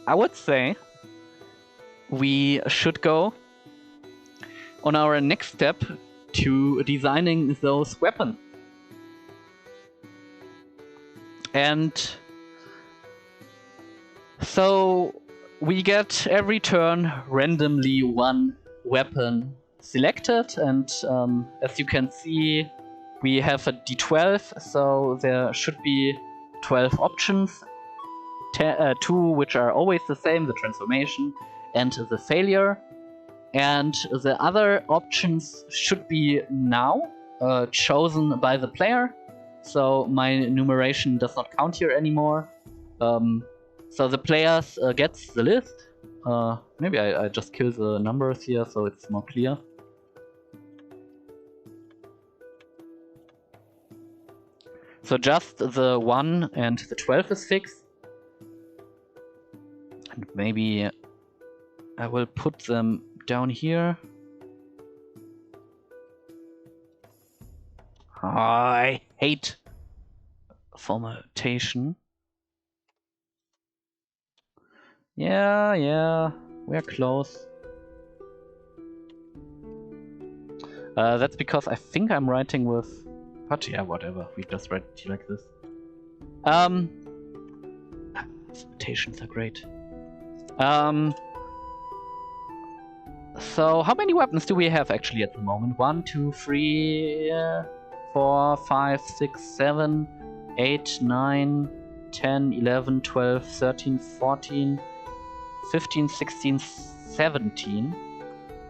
I would say we should go on our next step to designing those weapons. And so we get every turn randomly one weapon selected, and as you can see, we have a d12, so there should be 12 options. 2 which are always the same, the transformation and the failure. And the other options should be now chosen by the player, so my numeration does not count here anymore. So the players gets the list. Maybe I just kill the numbers here so it's more clear. So just the 1 and the 12 is fixed. And maybe I will put them down here. Oh, I hate formattation. Yeah, we're close. That's because I think I'm writing with... But yeah, whatever. We just write it like this. Citations are great. So how many weapons do we have actually at the moment? 1, 2, 3, 4, 5, 6, 7, 8, 9, 10, 11, 12, 13, 14, 15, 16, 17.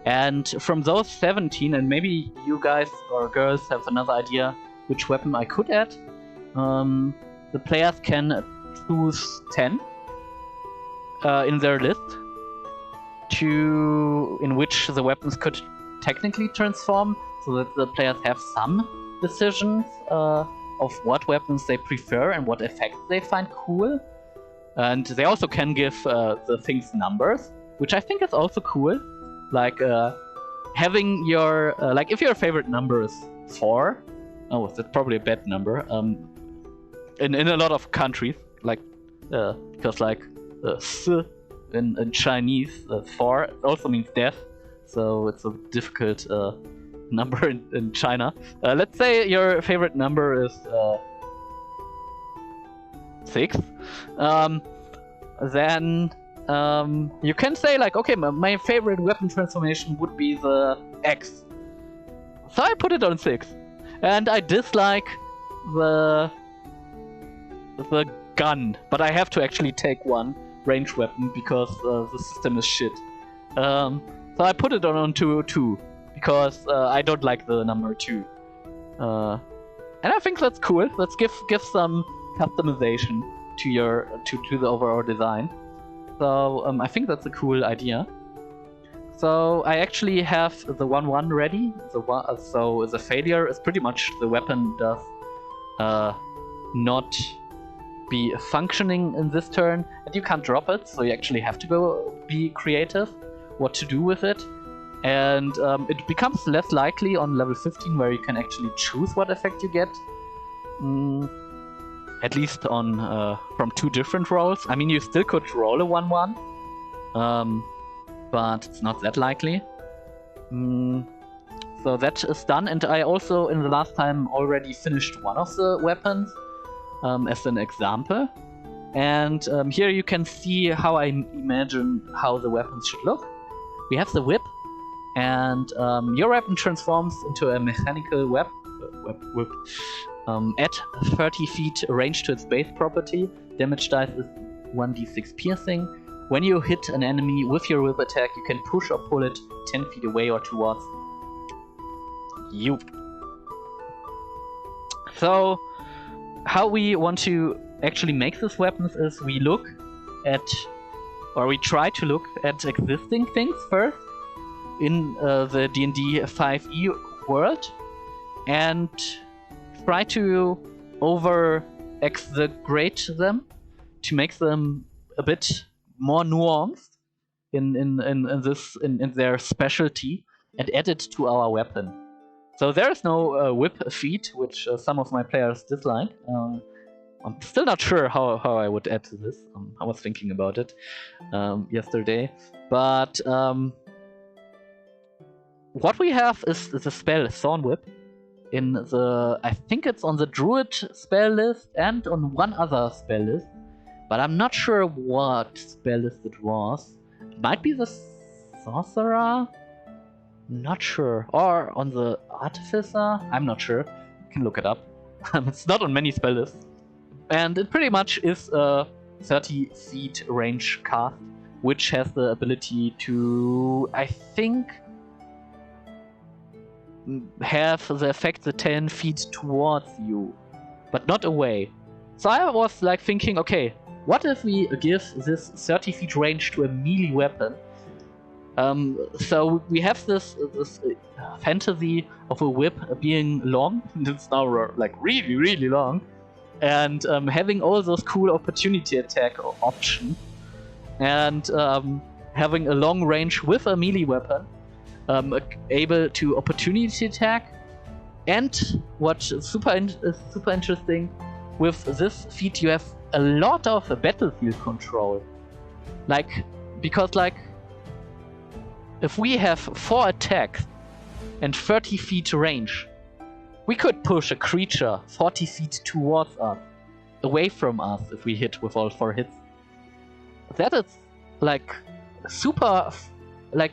And from those 17, and maybe you guys or girls have another idea which weapon I could add, the players can choose 10 in their list in which the weapons could technically transform, so that the players have some decisions of what weapons they prefer and what effects they find cool. And they also can give the things numbers, which I think is also cool. Like having your like if your favorite number is 4, oh, that's probably a bad number. In a lot of countries, like because like S in Chinese, 4 also means death, so it's a difficult number in China. Let's say your favorite number is 6. Then you can say like, okay, my favorite weapon transformation would be the X. So I put it on 6. And I dislike the gun, but I have to actually take one range weapon because the system is shit. So I put it on 2 because I don't like the number 2. And I think that's cool. Let's give some customization to the overall design. So I think that's a cool idea. So I actually have the 1-1 ready. So the failure is pretty much the weapon does not be functioning in this turn, and you can't drop it, so you actually have to go be creative what to do with it. And it becomes less likely on level 15, where you can actually choose what effect you get. At least on from 2 different rolls. I mean, you still could roll a 1-1, but it's not that likely. So that is done, and I also in the last time already finished one of the weapons as an example. And here you can see how I imagine how the weapons should look. We have the whip, and your weapon transforms into a mechanical whip. At 30 feet range to its base property, damage dice is 1d6 piercing. When you hit an enemy with your whip attack, you can push or pull it 10 feet away or towards you. So, how we want to actually make these weapons is we look at, or we try to look at existing things first in the D&D 5e world, and try to over-exaggerate them to make them a bit more nuanced in their specialty, and add it to our weapon. So there is no whip feat, which some of my players dislike. I'm still not sure how I would add to this. I was thinking about it yesterday. But what we have is the spell Thorn Whip. In the, I think it's on the Druid spell list and on one other spell list, but I'm not sure what spell list it was. It might be the Sorcerer? Not sure. Or on the Artificer? I'm not sure. You can look it up. It's not on many spell lists. And it pretty much is a 30 feet range cast, which has the ability to, I think, have the effect the 10 feet towards you, but not away. So I was like thinking, okay, what if we give this 30 feet range to a melee weapon? So we have this fantasy of a whip being long, it's now like really long, and having all those cool opportunity attack options, and having a long range with a melee weapon. Able to opportunity attack, and what's super interesting, with this feat you have a lot of battlefield control. Like, because like, if we have 4 attacks and 30 feet range, we could push a creature 40 feet towards us, away from us if we hit with all 4 hits. That is like super, like,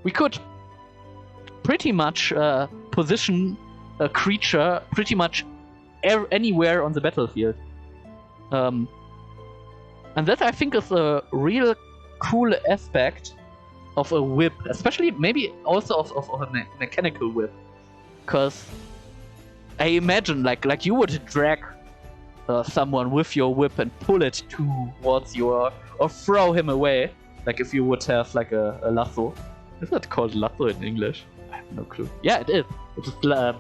we could pretty much position a creature pretty much anywhere on the battlefield. And that, I think, is a real cool aspect of a whip, especially maybe also of a mechanical whip. Because I imagine like you would drag someone with your whip and pull it towards you, or throw him away, like if you would have like a lasso. Is that called lasso in English? I have no clue. Yeah, it is. It's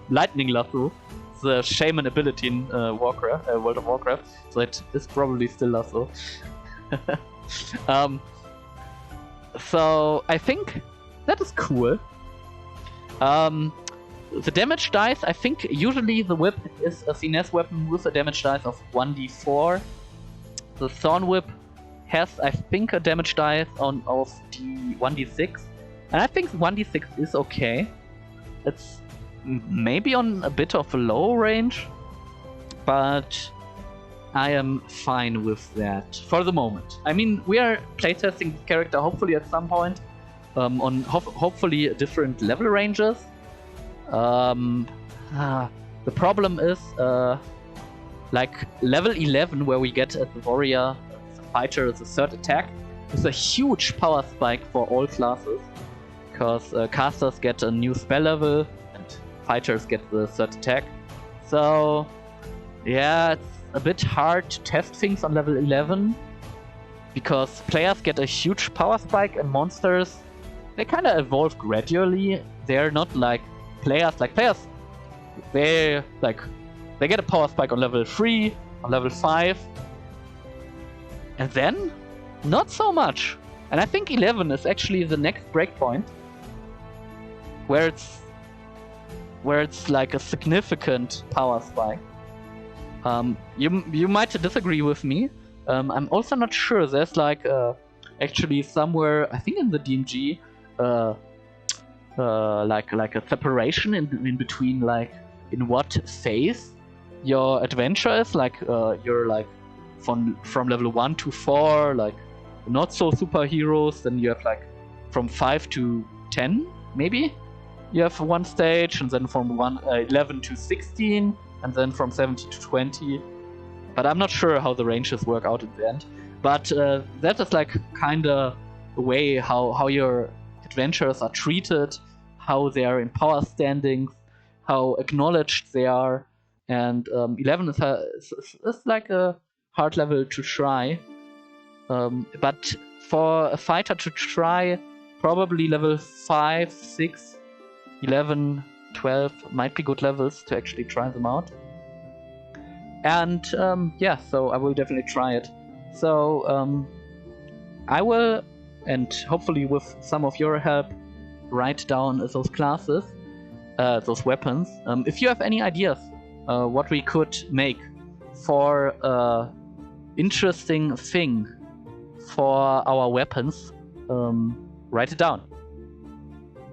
lightning lasso. It's a shaman ability in Warcraft, World of Warcraft. So it is probably still lasso. So I think that is cool. The damage dice, I think usually the whip is a finesse weapon with a damage dice of 1d4. The Thorn Whip has, I think, a damage dice of 1d6. And I think 1d6 is okay. It's maybe on a bit of a low range, but I am fine with that for the moment. I mean, we are playtesting the character hopefully at some point on hopefully different level ranges. The problem is like level 11, where we get as a warrior, as a fighter, the 3rd attack, is a huge power spike for all classes. Because casters get a new spell level and fighters get the 3rd attack. So yeah, it's a bit hard to test things on level 11, because players get a huge power spike and monsters, they kind of evolve gradually. They're not like players. Like players, they get a power spike on level 3, on level 5, and then not so much. And I think 11 is actually the next breakpoint, where it's like a significant power spike. You might disagree with me. I'm also not sure. There's like actually somewhere, I think in the DMG, like a separation in between, like in what phase your adventure is. Like you're like from level 1 to 4, like not so superheroes. Then you have like from 5 to 10 maybe. You have one stage, and then from 11 to 16, and then from 17 to 20. But I'm not sure how the ranges work out at the end. But that is like kind of the way how your adventurers are treated, how they are in power standings, how acknowledged they are. And 11 is like a hard level to try. But for a fighter to try, probably level 5, 6, 11, 12 might be good levels to actually try them out. And yeah, so I will definitely try it. So I will, and hopefully with some of your help, write down those classes, those weapons. If you have any ideas what we could make for a interesting thing for our weapons, write it down.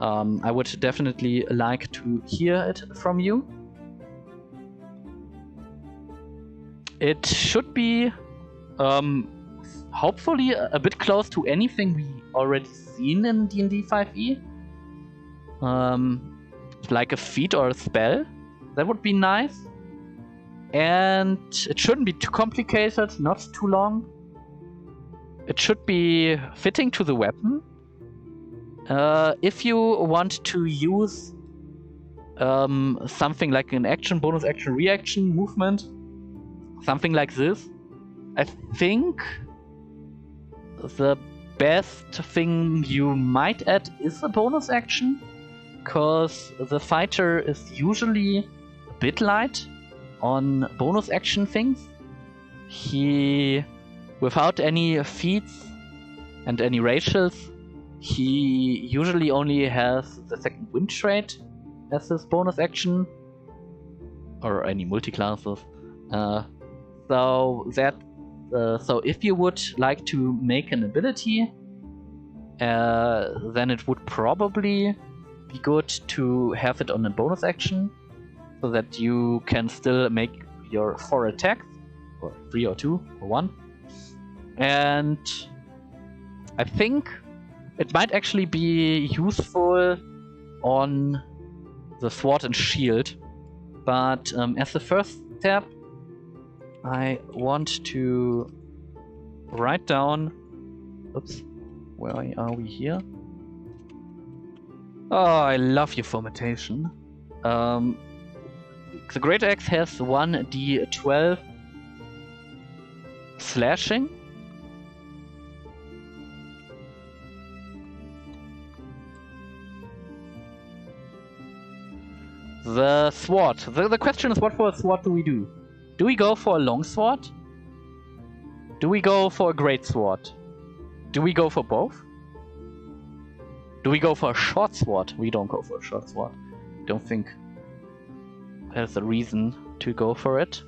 I would definitely like to hear it from you. It should be hopefully a bit close to anything we already seen in D&D 5e. Like a feat or a spell. That would be nice. And it shouldn't be too complicated, not too long. It should be fitting to the weapon. If you want to use something like an action, bonus action, reaction, movement, something like this, I think the best thing you might add is a bonus action, because the fighter is usually a bit light on bonus action things. He, without any feats and any racials, he usually only has the second wind trait as his bonus action, or any multi-classes. So if you would like to make an ability, then it would probably be good to have it on a bonus action, so that you can still make your 4 attacks, or 3 or 2 or 1. And I think it might actually be useful on the sword and shield, but as the first step, I want to write down. Oops, where are we here? Oh, I love your formatation. The Great Axe has 1d12 slashing. The sword. The question is, what for a sword do we do? Do we go for a long sword? Do we go for a great sword? Do we go for both? Do we go for a short sword? We don't go for a short sword. Don't think there's a reason to go for it.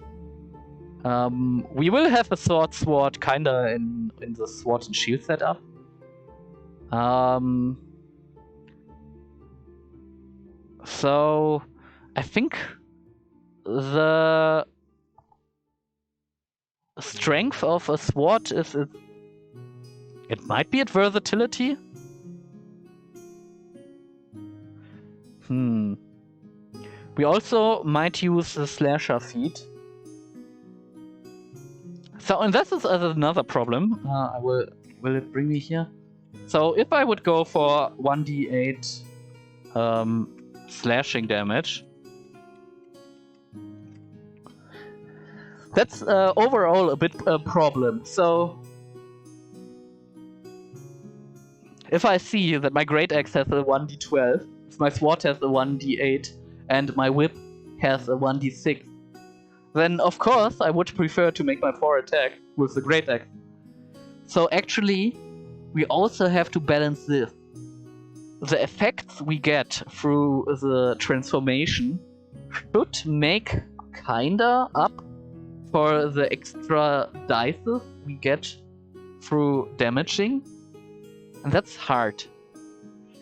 We will have a sword kinda in the sword and shield setup. So I think the strength of a sword is it might be at versatility. We also might use the slasher feat. So, and this is another problem. Will it bring me here? So if I would go for 1d8 slashing damage, that's overall a bit a problem. So if I see that my Great Axe has a 1d12, if my sword has a 1d8, and my whip has a 1d6, then of course I would prefer to make my 4 attack with the Great Axe. So actually, we also have to balance this. The effects we get through the transformation should make kinda up for the extra dice we get through damaging. And that's hard,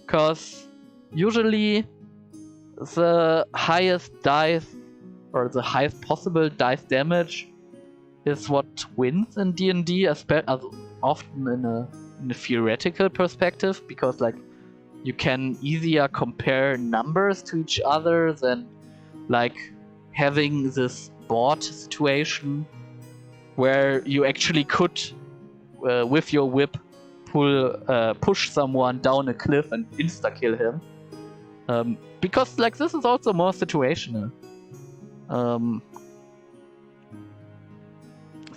because usually the highest dice, or the highest possible dice damage, is what wins in D&D, often in a theoretical perspective, because like you can easier compare numbers to each other than like having this board situation where you actually could with your whip push someone down a cliff and insta-kill him. Because like this is also more situational.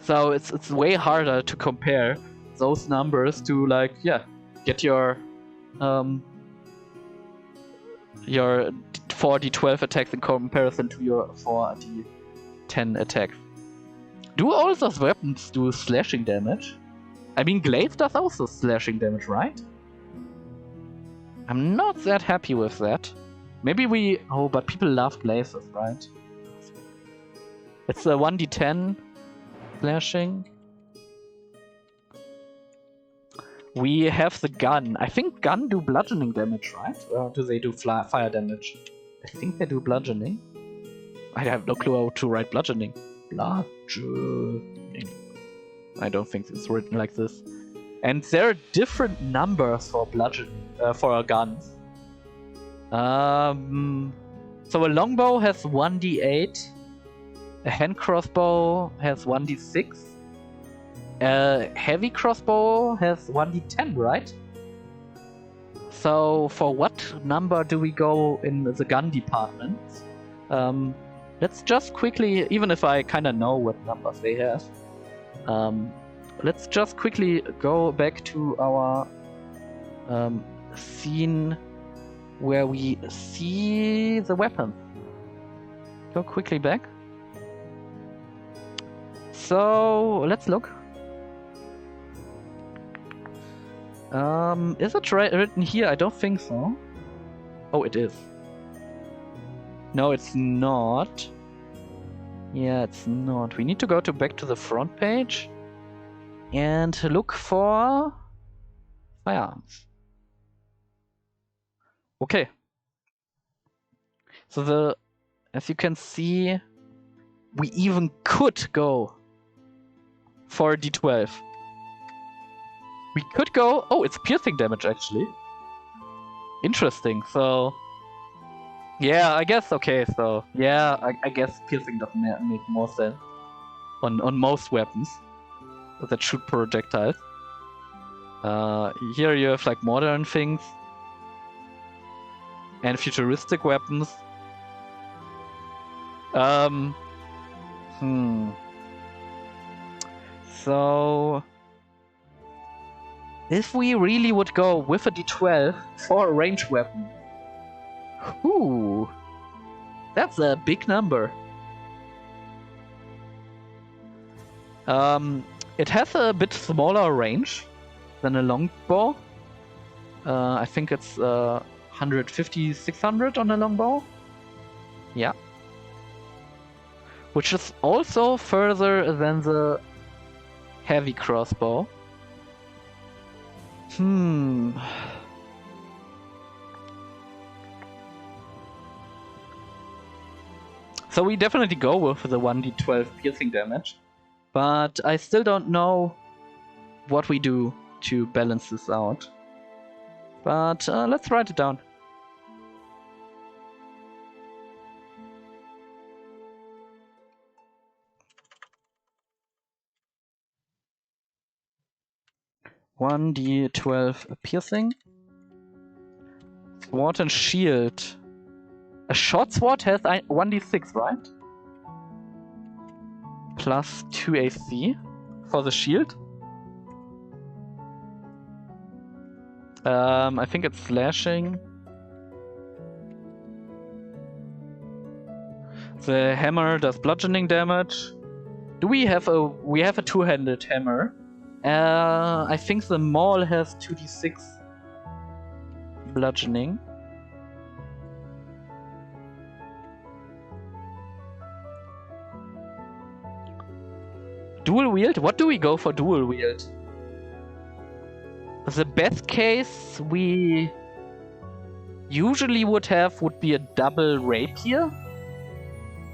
So it's way harder to compare those numbers to like, yeah, get your 4d12 attacks in comparison to your 4d10 attacks. Do all those weapons do slashing damage? I mean, Glaive does also slashing damage, right? I'm not that happy with that. Maybe we... Oh, but people love Glaives, right? It's a 1d10 slashing. We have the gun. I think gun do bludgeoning damage, right? Or do they do fire damage? I think they do bludgeoning. I have no clue how to write bludgeoning. Bludgeoning. I don't think it's written like this. And there are different numbers for bludgeoning, for guns. So a longbow has 1d8. A hand crossbow has 1d6. A heavy crossbow has 1d10, right? So for what number do we go in the gun department? Let's just quickly, even if I kind of know what numbers they have, let's just quickly go back to our scene where we see the weapon. Go quickly back. So let's look. Is it written here? I don't think so. Oh, it is. No, it's not. Yeah, it's not. We need to go back to the front page and look for firearms. Okay. So as you can see, we even could go for a d12. We could go... Oh, it's piercing damage, actually. Interesting, so... Yeah, I guess, okay, so... Yeah, I guess piercing doesn't make more sense on most weapons that shoot projectiles. Here you have, like, modern things. And futuristic weapons. So... If we really would go with a d12 for a ranged weapon, ooh, that's a big number. It has a bit smaller range than a longbow. I think it's 150, 600 on a longbow. Yeah. Which is also further than the heavy crossbow. So we definitely go with the 1d12 piercing damage, but I still don't know what we do to balance this out. But let's write it down. One d12 piercing. Sword and shield. A short sword has 1d6, right? Plus 2 AC for the shield. I think it's slashing. The hammer does bludgeoning damage. Do we have a two-handed hammer? I think the maul has 2d6 bludgeoning. Dual wield? What do we go for dual wield? The best case we usually would be a double rapier,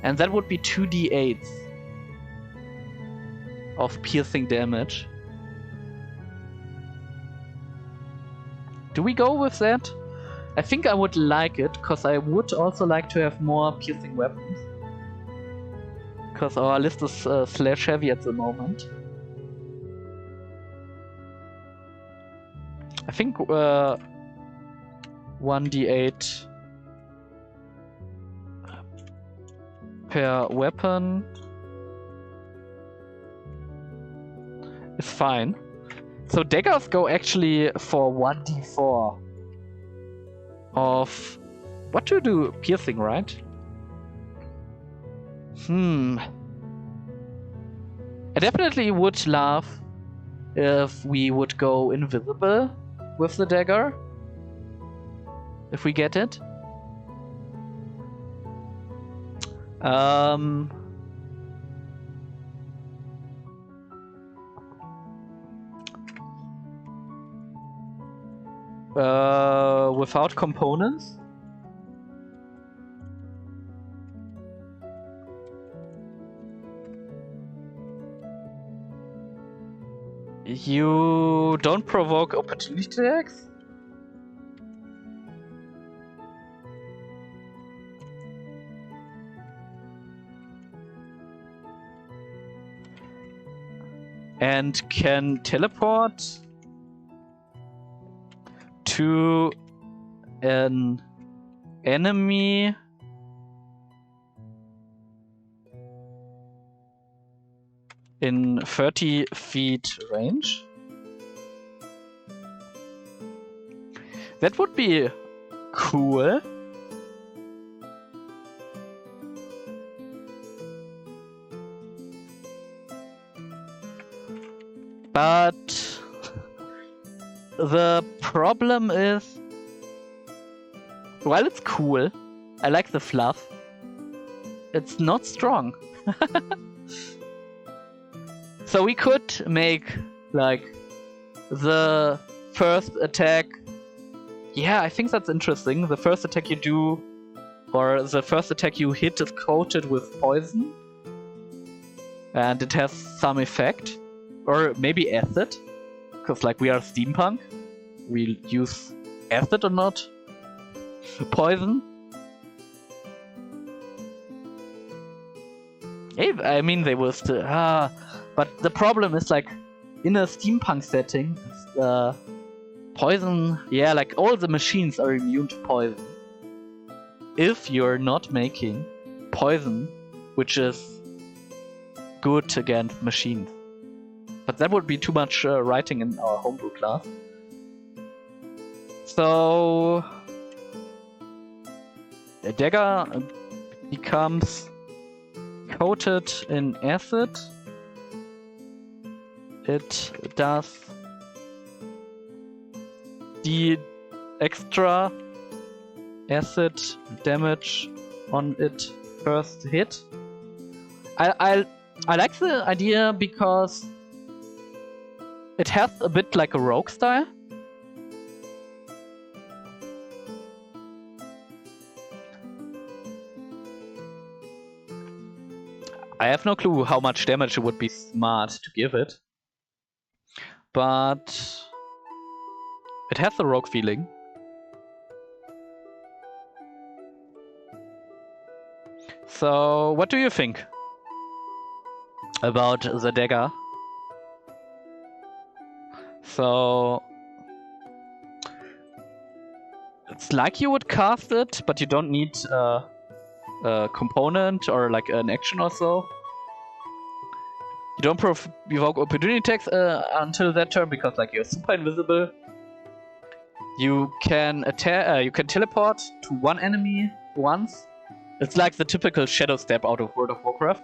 and that would be 2d8s of piercing damage. Do we go with that? I think I would like it, because I would also like to have more piercing weapons. Because our list is slash heavy at the moment. I think 1d8 per weapon is fine. So daggers go actually for 1d4 of... What to do? Piercing, right? I definitely would love if we would go invisible with the dagger. If we get it. Without components? You don't provoke opportunity attacks? And can teleport to an enemy in 30 feet range? That would be cool. But the problem is, while it's cool, I like the fluff, it's not strong. So we could make like the first attack. Yeah, I think that's interesting. The first attack you do, or the first attack you hit, is coated with poison. And it has some effect. Or maybe acid. Because like we are steampunk. We'll use acid or not poison. Hey, I mean they will still... but the problem is like in a steampunk setting, poison... Yeah, like all the machines are immune to poison. If you're not making poison, which is good against machines. But that would be too much writing in our homebrew class. So a dagger becomes coated in acid. It does the extra acid damage on its first hit. I like the idea because it has a bit like a rogue style. I have no clue how much damage it would be smart to give it. But it has the rogue feeling. So, what do you think about the dagger? So it's like you would cast it, but you don't need a component or like an action or so. You don't provoke opportunity attacks until that turn because like you're super invisible. You can attack. You can teleport to one enemy once. It's like the typical shadow step out of World of Warcraft.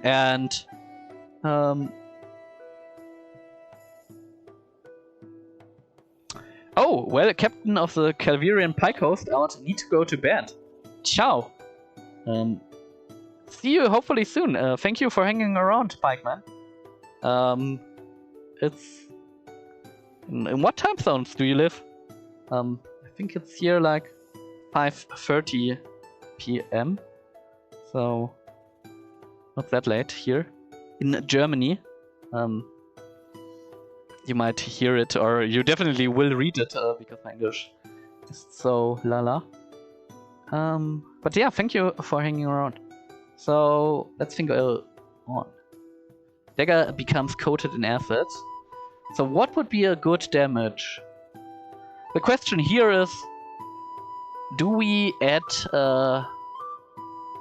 And oh, well, Captain of the Calvarian Pike Host out. Need to go to bed. Ciao. See you hopefully soon. Thank you for hanging around, Pikeman. It's... In what time zones do you live? I think it's here like 5:30 p.m. So, not that late here. In Germany. You might hear it, or you definitely will read it, because my English is so la-la. But yeah, thank you for hanging around. So, let's think on. Dagger becomes coated in acid. So what would be a good damage? The question here is, do we add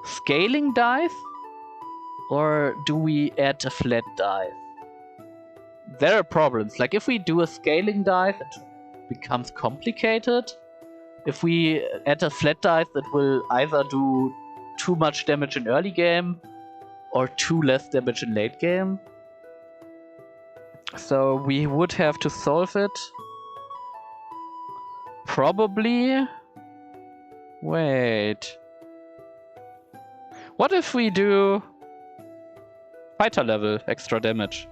scaling dice? Or do we add a flat dice? There are problems. Like if we do a scaling dice, it becomes complicated. If we add a flat dice, it will either do too much damage in early game or too less damage in late game. So we would have to solve it. Probably. Wait. What if we do fighter level extra damage?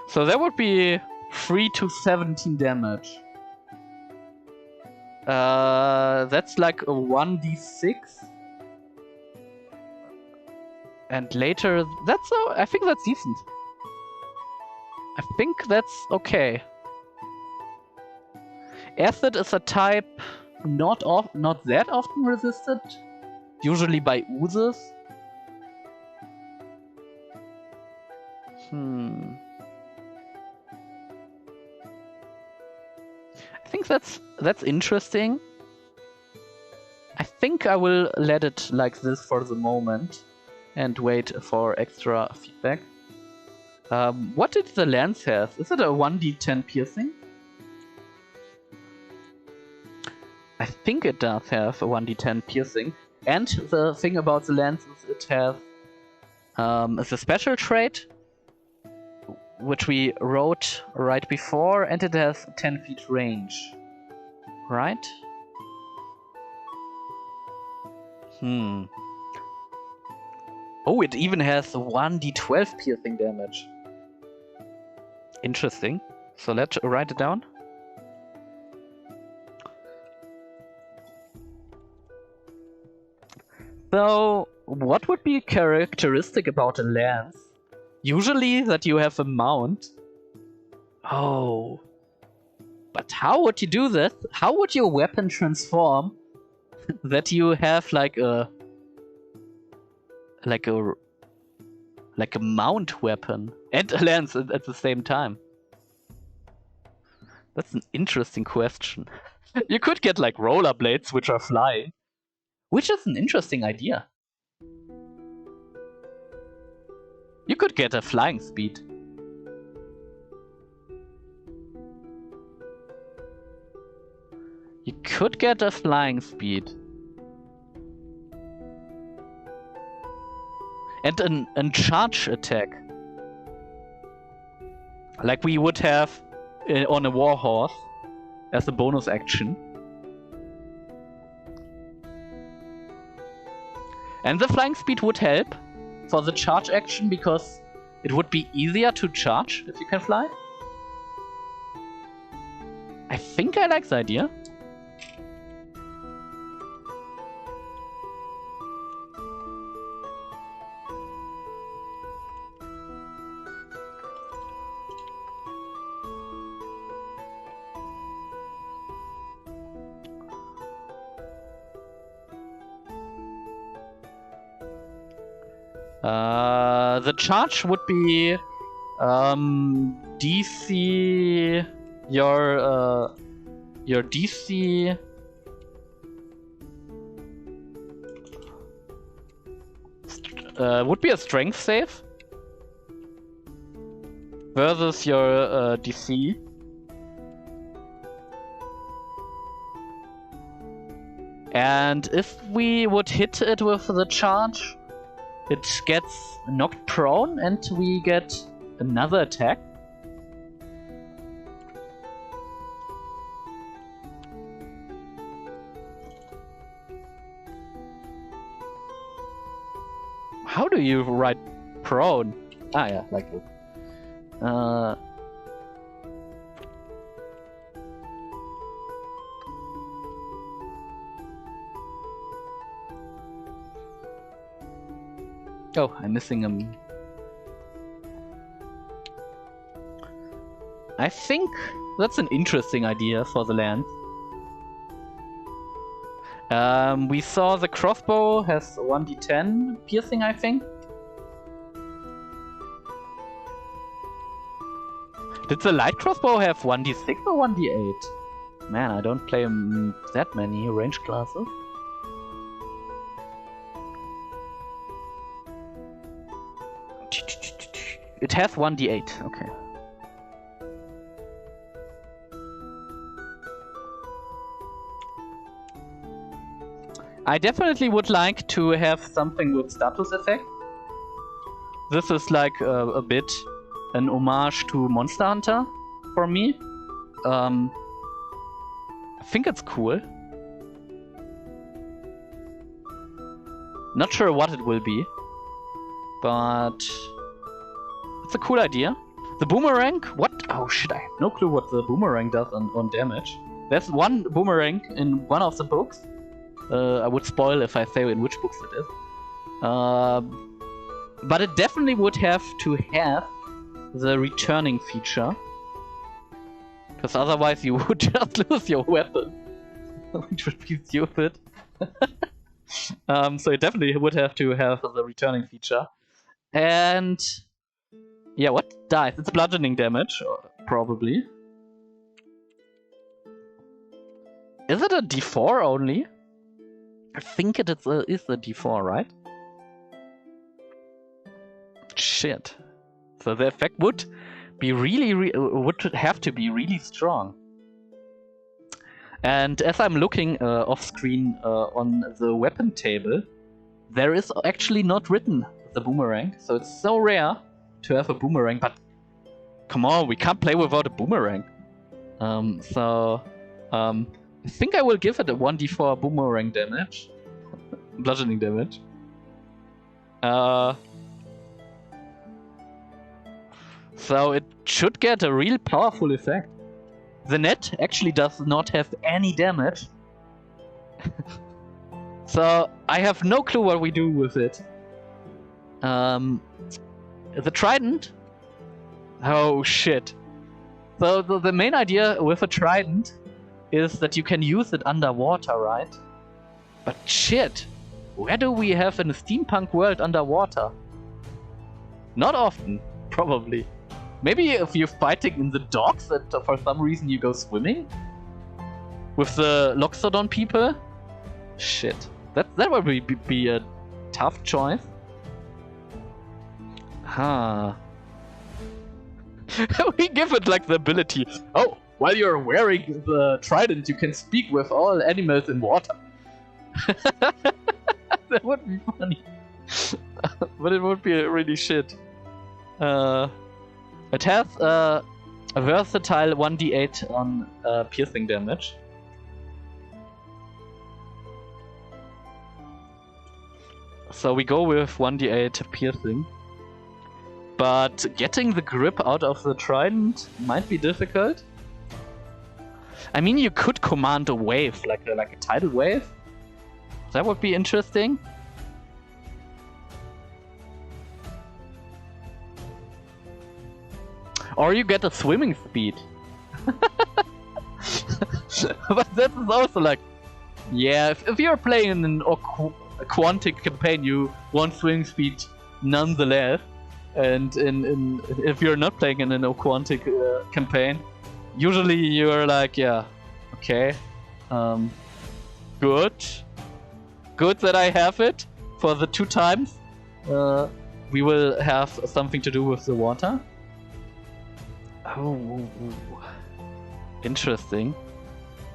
So that would be 3 to 17 damage. That's like a 1d6. And later, I think that's decent. I think that's okay. Acid is a type not that often resisted, usually by oozes. I think that's interesting. I think I will let it like this for the moment and wait for extra feedback. What did the lance have? Is it a 1d10 piercing? I think it does have a 1d10 piercing. And the thing about the lance is it has it's a special trait, which we wrote right before, and it has 10 feet range. Right? Oh, it even has 1d12 piercing damage. Interesting. So let's write it down. So, what would be characteristic about a lance? Usually that you have a mount. Oh. But how would you do this? How would your weapon transform that you have like a mount weapon and a lance at the same time? That's an interesting question. You could get like rollerblades which are flying, which is an interesting idea. You could get a flying speed. You could get a flying speed. And a charge attack. Like we would have on a warhorse as a bonus action. And the flying speed would help for the charge action because it would be easier to charge if you can fly. I think I like the idea. The charge would be DC your DC would be a strength save versus your DC. And if we would hit it with the charge, it gets knocked prone and we get another attack. How do you write prone? Ah yeah, like it. Oh, I'm missing him. I think that's an interesting idea for the land. We saw the crossbow has 1d10 piercing, I think. Did the light crossbow have 1d6 or 1d8? Man, I don't play that many range classes. It has 1d8, okay. I definitely would like to have something with status effect. This is like a bit an homage to Monster Hunter for me. I think it's cool. Not sure what it will be, but it's a cool idea. The boomerang? What? Oh shit, I have no clue what the boomerang does on damage. There's one boomerang in one of the books. I would spoil if I say in which books it is. But it definitely would have to have the returning feature. Because otherwise you would just lose your weapon. Which would be stupid. So it definitely would have to have the returning feature. And... yeah, what dice? It's bludgeoning damage, probably. Is it a D4 only? I think it is a D4, right? Shit. So the effect would be would have to be really strong. And as I'm looking off screen on the weapon table, there is actually not written the boomerang. So it's so rare to have a boomerang, but come on, we can't play without a boomerang. I think I will give it a 1d4 boomerang damage. Bludgeoning damage. So it should get a real powerful effect. The net actually does not have any damage. So I have no clue what we do with it. The Trident? Oh shit. So the main idea with a Trident is that you can use it underwater, right? But shit, where do we have in a steampunk world underwater? Not often, probably. Maybe if you're fighting in the docks and for some reason you go swimming? With the Loxodon people? Shit, that would be a tough choice. Huh. We give it like the ability. Oh, while you're wearing the Trident, you can speak with all animals in water. That would be funny. But it would be really shit. It has a versatile 1d8 on piercing damage. So we go with 1d8 piercing. But getting the grip out of the Trident might be difficult. I mean, you could command a wave, like a tidal wave. That would be interesting. Or you get a swimming speed. But that is also like... yeah, if you're playing in a quantic campaign, you want swimming speed nonetheless. And if you're not playing in an Quantic campaign, usually you're like, yeah, okay, good that I have it for the 2 times. We will have something to do with the water. Oh, interesting.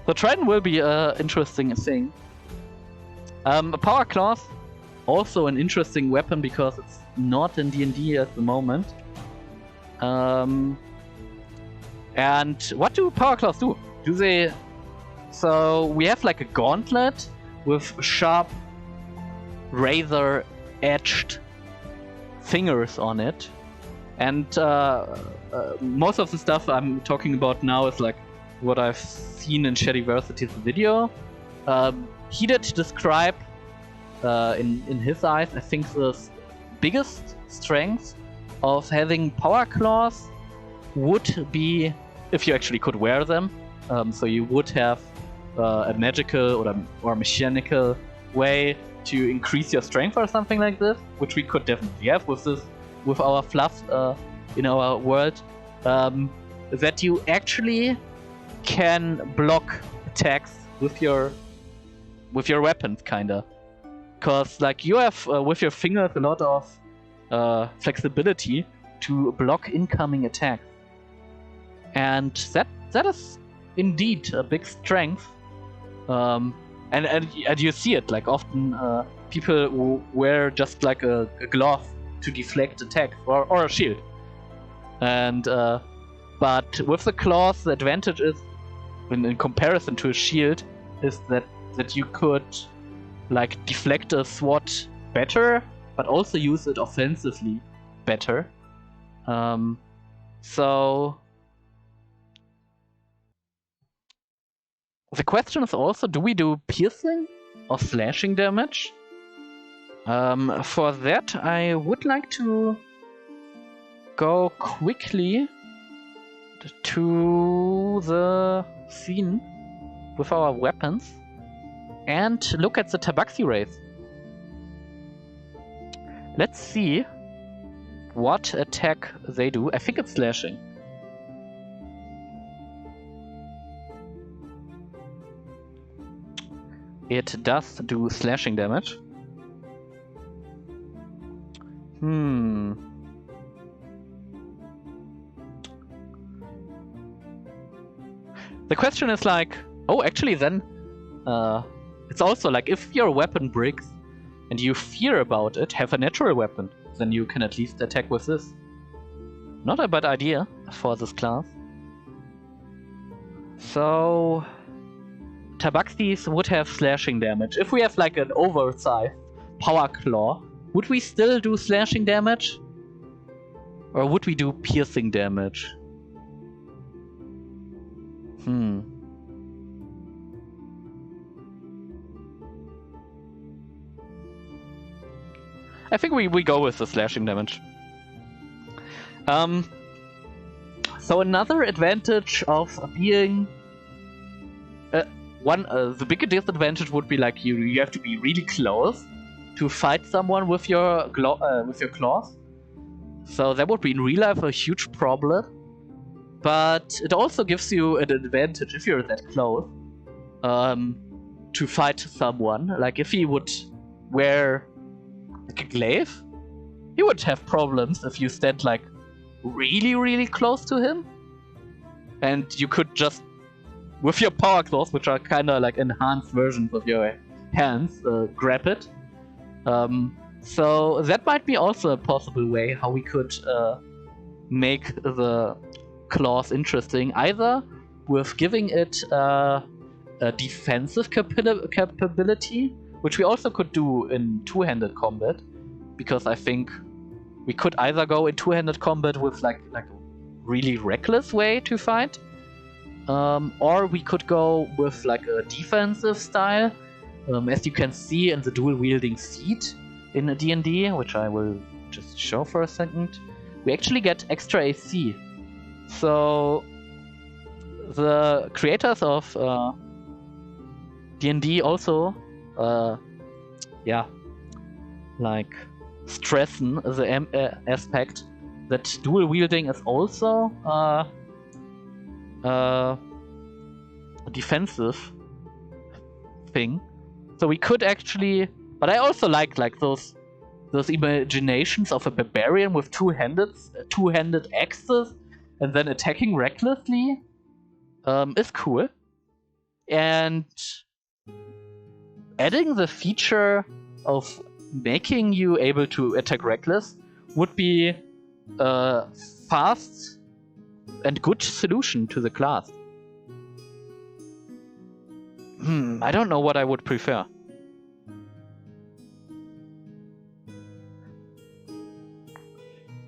The Trident will be an interesting thing. A Power Claws, also an interesting weapon because it's not in D&D at the moment. And what do Power Claws do? So we have like a gauntlet with sharp, razor-edged fingers on it. And most of the stuff I'm talking about now is like what I've seen in Shadiversity's video. He did describe, in his eyes, I think the biggest strength of having Power Claws would be if you actually could wear them. So you would have a magical or mechanical way to increase your strength or something like this, which we could definitely have with our fluff in our world. That you actually can block attacks with your weapons, kinda. Because like you have with your fingers a lot of flexibility to block incoming attacks, and that is indeed a big strength. And you see it like often people wear just like a glove to deflect attacks or a shield. And but with the claws, the advantage is, in comparison to a shield, is that you could like deflect a SWAT better, but also use it offensively better. So the question is also, do we do piercing or slashing damage? For that, I would like to go quickly to the scene with our weapons and look at the Tabaxi race. Let's see what attack they do. I think it's slashing. It does do slashing damage. The question is like, oh, actually then, it's also like if your weapon breaks and you fear about it, have a natural weapon. Then you can at least attack with this. Not a bad idea for this class. So Tabaxis would have slashing damage. If we have like an oversized power claw, would we still do slashing damage? Or would we do piercing damage? I think we go with the slashing damage. So another advantage of being the bigger disadvantage would be like you have to be really close to fight someone with your claws. So that would be in real life a huge problem. But it also gives you an advantage if you're that close to fight someone. Like if he would wear like a glaive, he would have problems if you stand like really, really close to him. And you could just, with your power claws, which are kind of like enhanced versions of your hands, grab it. So that might be also a possible way how we could make the claws interesting, either with giving it a defensive capability, which we also could do in two-handed combat, because I think we could either go in two-handed combat with like a really reckless way to fight, or we could go with like a defensive style, as you can see in the dual-wielding feat in D&D, which I will just show for a second. We actually get extra AC. So the creators of D&D also like stressen the aspect that dual wielding is also a defensive thing. So we could actually, but I also like those imaginations of a barbarian with two-handed axes and then attacking recklessly is cool. And adding the feature of making you able to attack reckless would be a fast and good solution to the class. I don't know what I would prefer.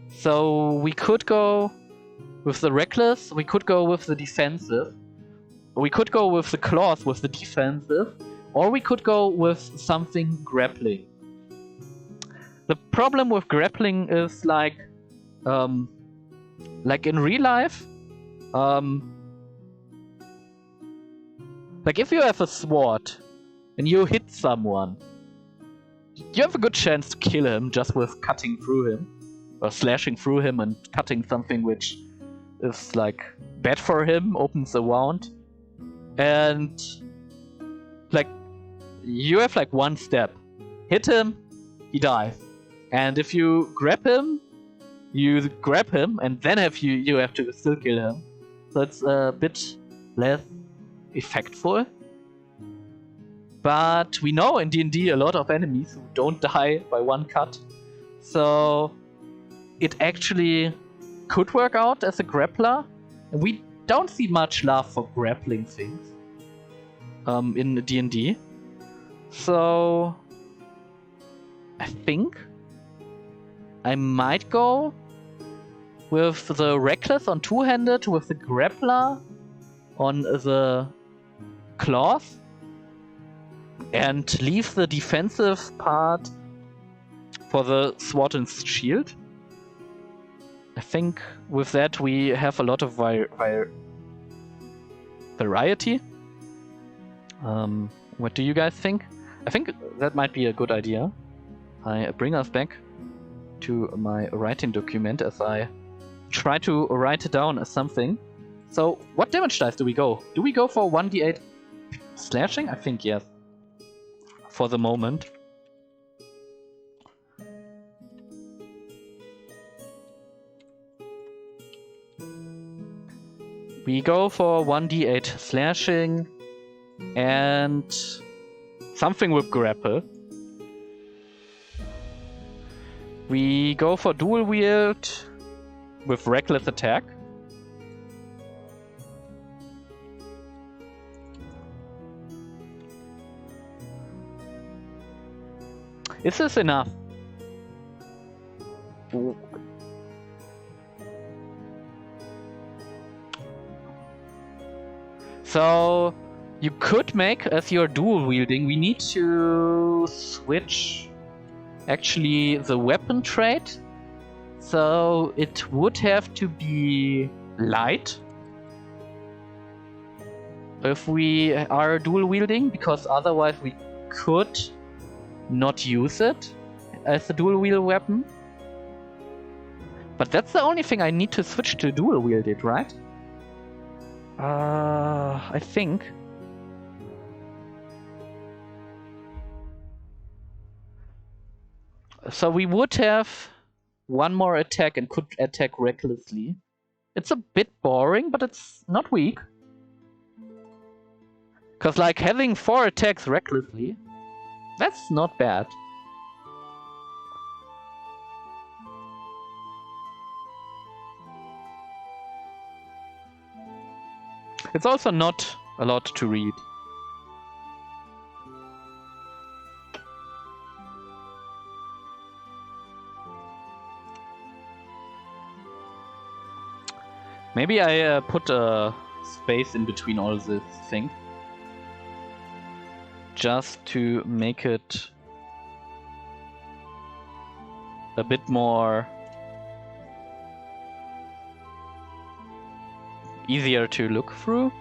So we could go with the reckless, we could go with the defensive, we could go with the claws with the defensive, or we could go with something grappling. The problem with grappling is like in real life, like if you have a sword and you hit someone, you have a good chance to kill him just with cutting through him, or slashing through him and cutting something which is like bad for him, opens a wound, and like you have like one step, hit him, he dies, and if you grab him, and then you have to still kill him. So it's a bit less effectful. But we know in D&D a lot of enemies who don't die by one cut, so it actually could work out as a grappler. And we don't see much love for grappling things in D&D. So I think I might go with the Reckless on two-handed, with the Grappler on the claws, and leave the defensive part for the sword and shield. I think with that we have a lot of variety. What do you guys think? I think that might be a good idea. I bring us back to my writing document as I try to write down something. So, what damage dice do we go? Do we go for 1d8 slashing? I think yes. For the moment. We go for 1d8 slashing and something with grapple. We go for dual wield with reckless attack. Is this enough? So you could make, as you're dual wielding, we need to switch actually the weapon trait. So it would have to be light if we are dual wielding, because otherwise we could not use it as a dual wield weapon. But that's the only thing I need to switch to dual wield it, right? I think. So we would have one more attack and could attack recklessly. It's a bit boring, but it's not weak. Because like having 4 attacks recklessly, that's not bad. It's also not a lot to read. Maybe I put a space in between all this thing. Just to make it a bit more easier to look through.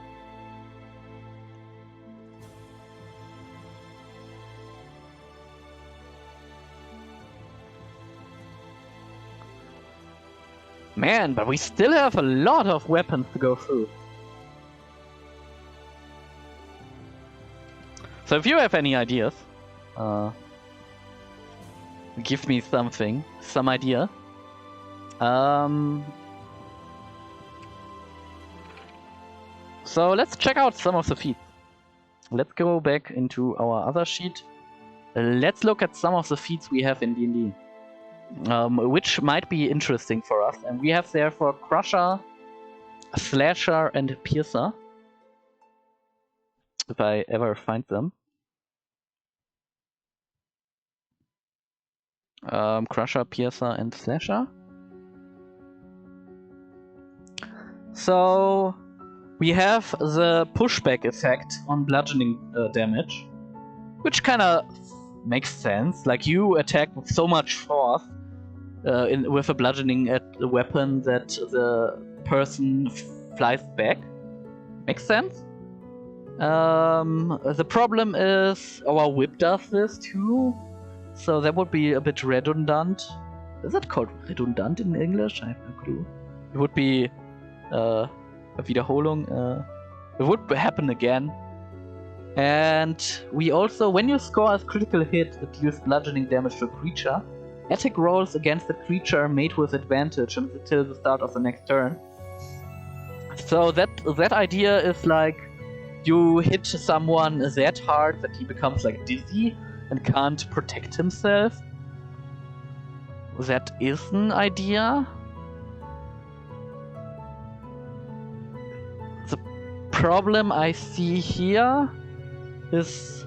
Man, but we still have a lot of weapons to go through. So if you have any ideas, give me something, some idea. So let's check out some of the feats. Let's go back into our other sheet. Let's look at some of the feats we have in D&D. Which might be interesting for us. And we have therefore Crusher, Slasher, and Piercer. If I ever find them. Crusher, Piercer, and Slasher. So we have the pushback effect on bludgeoning damage, which kind of makes sense. Like you attack with so much force with a bludgeoning weapon that the person flies back. Makes sense. The problem is our whip does this too, so that would be a bit redundant. Is that called redundant in English? I have no clue. It would be a Wiederholung. It would happen again. And we also, when you score a critical hit that deals bludgeoning damage to a creature, attack rolls against the creature are made with advantage until the start of the next turn. So that idea is like you hit someone that hard that he becomes like dizzy and can't protect himself. That is an idea. The problem I see here is,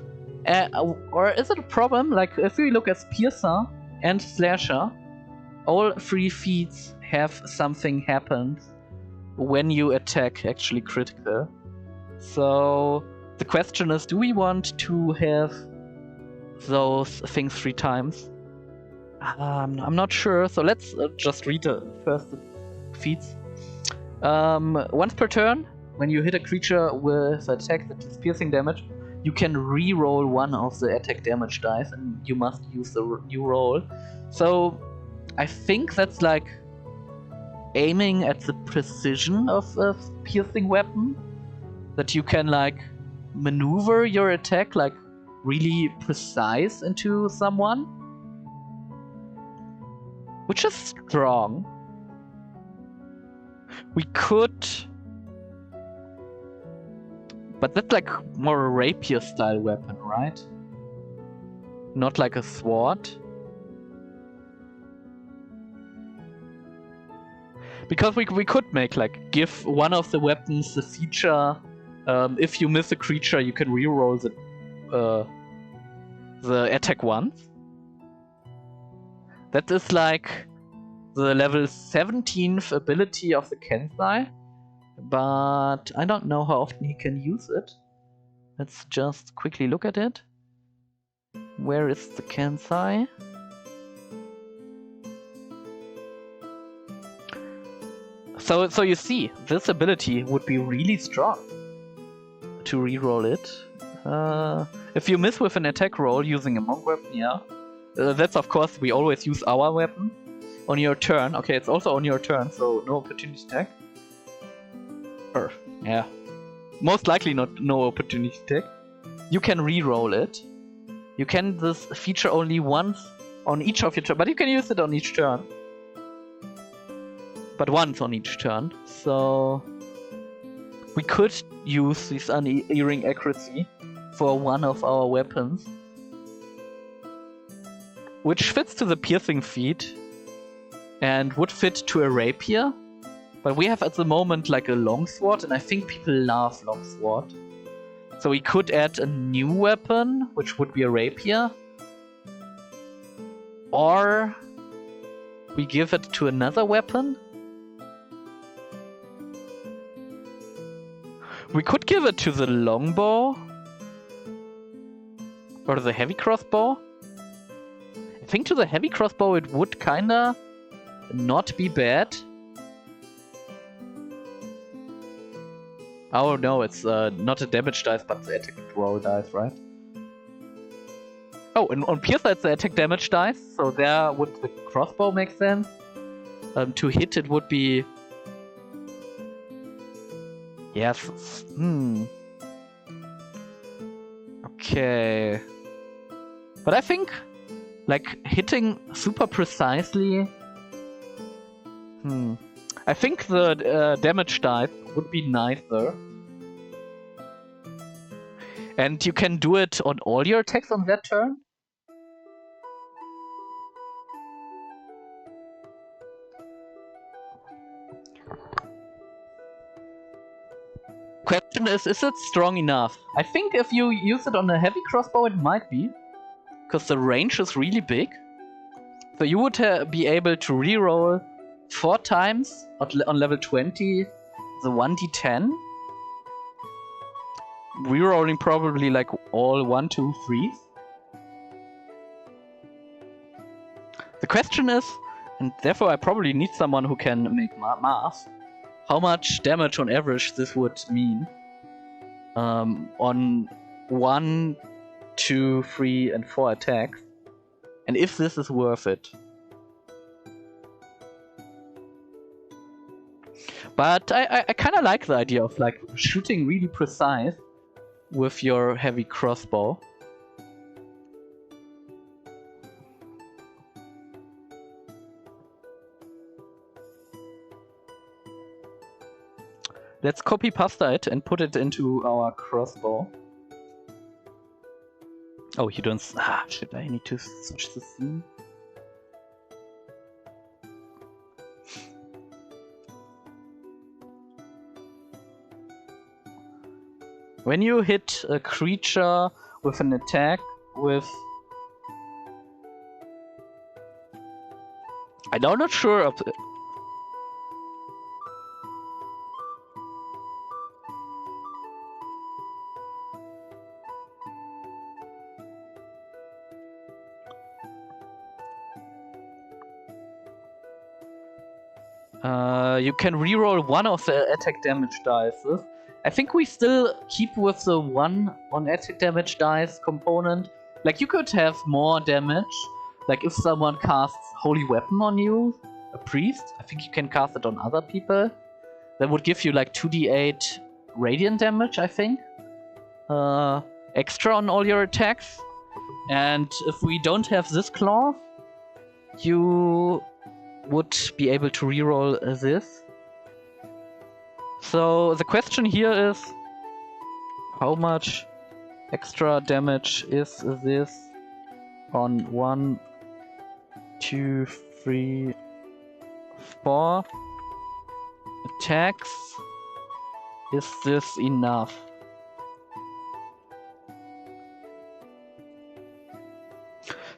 or is it a problem? Like if we look at Piercer and Slasher, all 3 feats have something happen when you attack actually critical. So the question is, do we want to have those things 3 times? I'm not sure, so let's just read the first feats. Once per turn, when you hit a creature with an attack that is piercing damage, you can re-roll one of the attack damage dice, and you must use the new roll. So I think that's like aiming at the precision of a piercing weapon, that you can like maneuver your attack like really precise into someone, which is strong. We could, but that's like more a rapier style weapon, right? Not like a sword. Because we could make like, give one of the weapons the feature, if you miss a creature you can reroll the attack once. That is like the level 17th ability of the Kensai, but I don't know how often he can use it. Let's just quickly look at it. Where is the Kensai? So you see, this ability would be really strong to reroll it. If you miss with an attack roll using a monk weapon, yeah. That's of course, we always use our weapon on your turn. Okay, it's also on your turn, so no opportunity attack. Yeah. Most likely no opportunity attack. You can reroll it. You can this feature only once on each of your turn, but you can use it on each turn. But once on each turn. So we could use this unerring accuracy for one of our weapons, which fits to the piercing feat and would fit to a rapier. But we have at the moment like a longsword, and I think people love longsword. So we could add a new weapon, which would be a rapier. Or we give it to another weapon. We could give it to the longbow. Or the heavy crossbow. I think to the heavy crossbow it would kinda not be bad. Oh no, it's not a damage dice, but the attack roll dice, right? Oh, and on Piercer it's the attack damage dice, so there would the crossbow make sense. To hit it would be... Yes, Okay. But I think, like, hitting super precisely... I think the damage dice would be nicer. And you can do it on all your attacks on that turn. Question is it strong enough? I think if you use it on a heavy crossbow it might be. Because the range is really big. So you would be able to reroll 4 times on level 20 the 1d10. Rerolling probably like all 1, 2, 3s. The question is, and therefore I probably need someone who can make math, how much damage on average this would mean on 1, 2, 3, and 4 attacks, and if this is worth it. But I kind of like the idea of like shooting really precise with your heavy crossbow. Let's copy pasta it and put it into our crossbow. Oh, you don't... shit, I need to switch the scene. When you hit a creature with an attack with... I'm not sure of... You can reroll one of the attack damage dice. I think we still keep with the 1 on attack damage dice component. Like, you could have more damage. Like, if someone casts Holy Weapon on you, a priest, I think you can cast it on other people. That would give you like 2d8 radiant damage, I think. Extra on all your attacks. And if we don't have this clause, you would be able to reroll this. So the question here is, how much extra damage is this on 1, 2, 3, 4 attacks? Is this enough?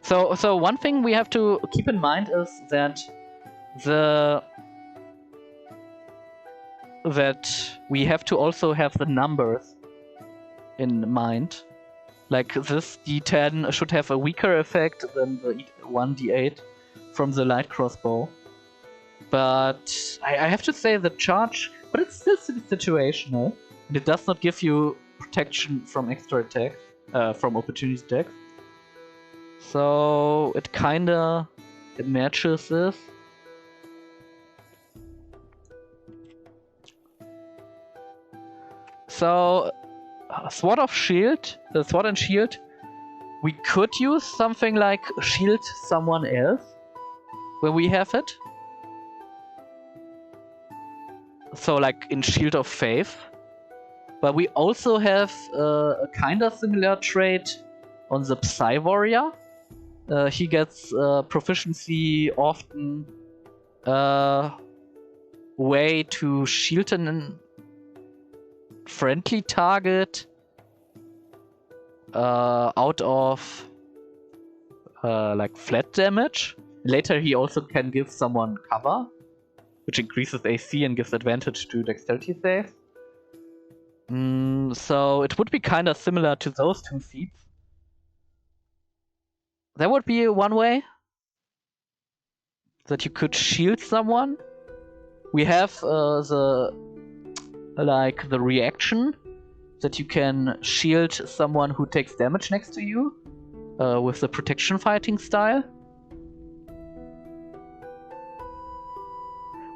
So one thing we have to keep in mind is that we have to also have the numbers in mind. Like, this D10 should have a weaker effect than the 1d8 from the light crossbow. But I have to say the charge, but it's still situational, and it does not give you protection from extra attacks, from opportunity attacks. So it matches this. So Sword and Shield, we could use something like shield someone else when we have it. So like in Shield of Faith. But we also have a kinda similar trait on the Psy Warrior. He gets proficiency often way to shield an friendly target out of like flat damage. Later he also can give someone cover, which increases AC and gives advantage to dexterity saves. So it would be kind of similar to those two feats. That would be one way that you could shield someone. We have the reaction that you can shield someone who takes damage next to you with the protection fighting style.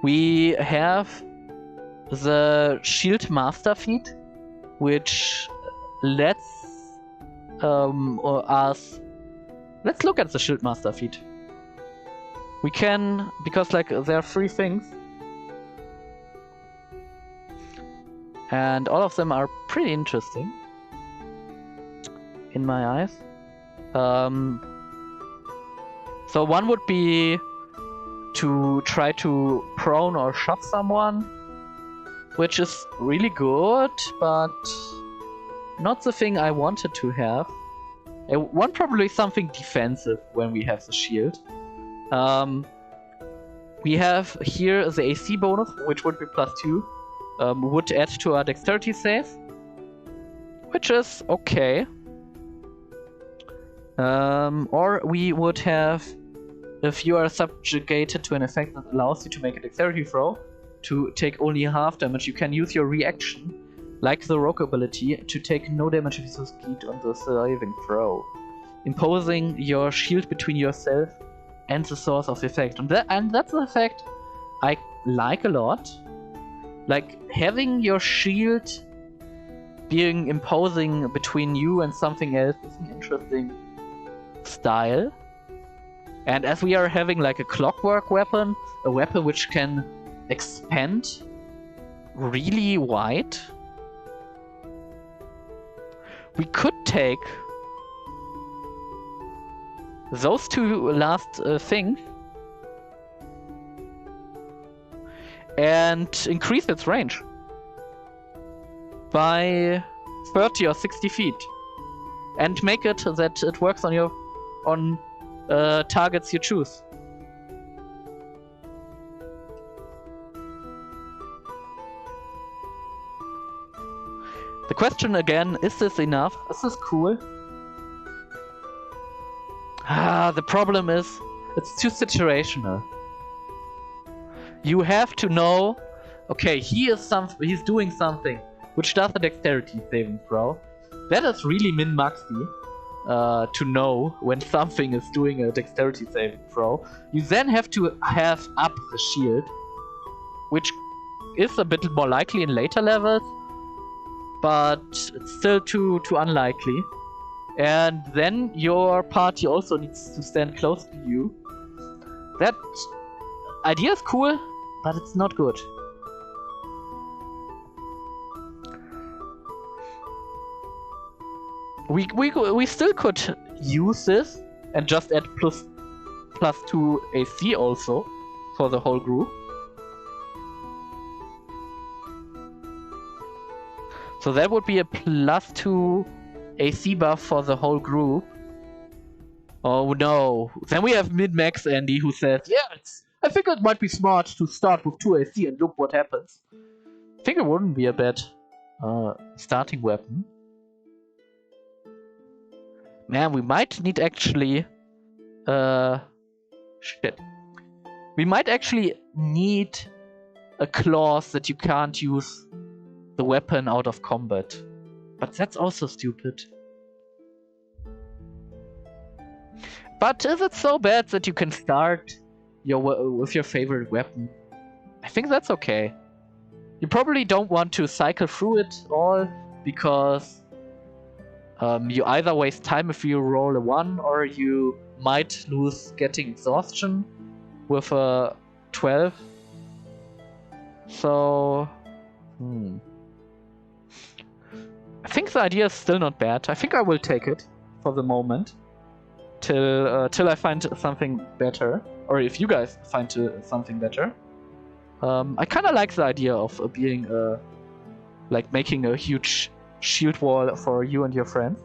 We have the Shield Master feat, which lets us. Let's look at the Shield Master feat. We can, because like there are 3 things, and all of them are pretty interesting in my eyes. So one would be to try to prone or shove someone, which is really good, but not the thing I wanted to have. I want probably something defensive when we have the shield. We have here the AC bonus, which would be +2. Would add to our dexterity save, which is okay. Or we would have, if you are subjugated to an effect that allows you to make a dexterity throw, to take only half damage, you can use your reaction, like the rogue ability, to take no damage if you succeed on the saving throw, imposing your shield between yourself and the source of effect. And that's an effect I like a lot. Like, having your shield being imposing between you and something else is an interesting style. And as we are having like a clockwork weapon, a weapon which can expand really wide, we could take those 2 last things and increase its range by 30 or 60 feet, and make it that it works on targets you choose. The question again, is this enough? Is this cool? The problem is, it's too situational. you have to know, okay, he's doing something which does a dexterity saving throw. That is really min-maxy to know when something is doing a dexterity saving throw. You then have to have up the shield, which is a bit more likely in later levels, but it's still too unlikely. And then your party also needs to stand close to you. That idea is cool, but it's not good. We still could use this and just add +2 AC also for the whole group. So that would be a +2 AC buff for the whole group. Oh no. Then we have min-max Andy who says, yeah, I think it might be smart to start with 2 AC and look what happens. I think it wouldn't be a bad starting weapon. Man, we might need actually... shit. We might actually need a clause that you can't use the weapon out of combat. But that's also stupid. But is it so bad that you can start with your favorite weapon? I think that's okay. You probably don't want to cycle through it all, because you either waste time if you roll a 1, or you might lose getting exhaustion with a 12. So... I think the idea is still not bad. I think I will take it for the moment. Till I find something better. Or if you guys find something better. I kinda like the idea of being like making a huge shield wall for you and your friends.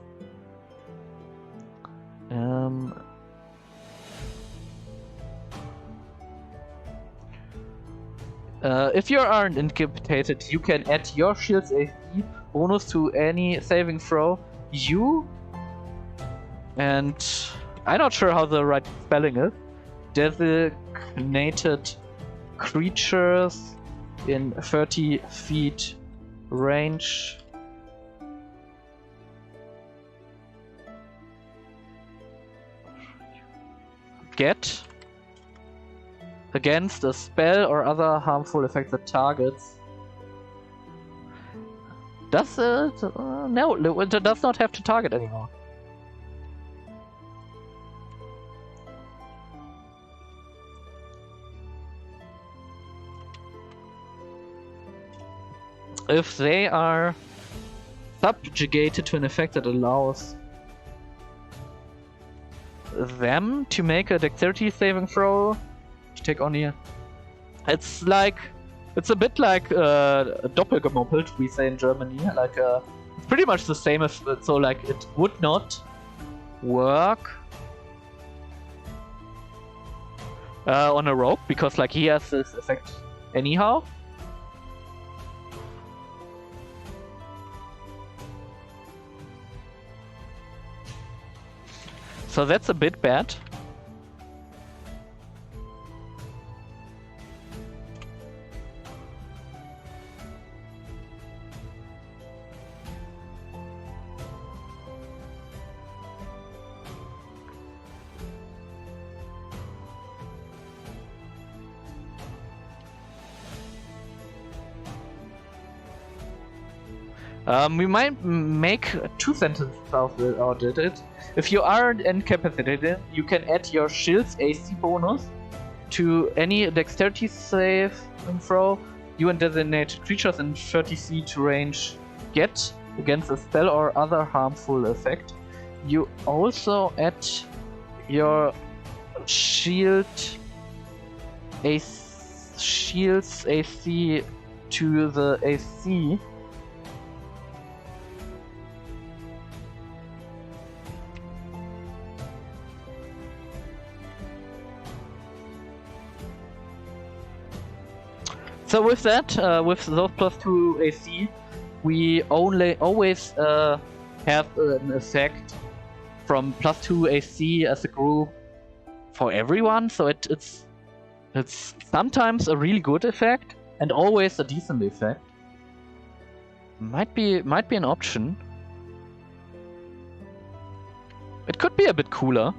If you aren't incapacitated, you can add your shield's AC bonus to any saving throw. And I'm not sure how the right spelling is. Designated creatures in 30 feet range get against a spell or other harmful effect that targets. Does it? No, it does not have to target anymore. If they are subjugated to an effect that allows them to make a dexterity saving throw, to take on here. It's a bit like doppelgemoppelt, we say in Germany. Like it's pretty much the same as, so like it would not work on a rogue, because like he has this effect anyhow. So that's a bit bad. We might make 2 sentences out of it. If you aren't incapacitated, you can add your shield's AC bonus to any dexterity save throw you and designated creatures in 30 feet range get against a spell or other harmful effect. You also add your shield's AC to the AC . So with that, with those +2 AC, we always have an effect from +2 AC as a group for everyone. So it's It's sometimes a really good effect and always a decent effect. Might be an option. It could be a bit cooler,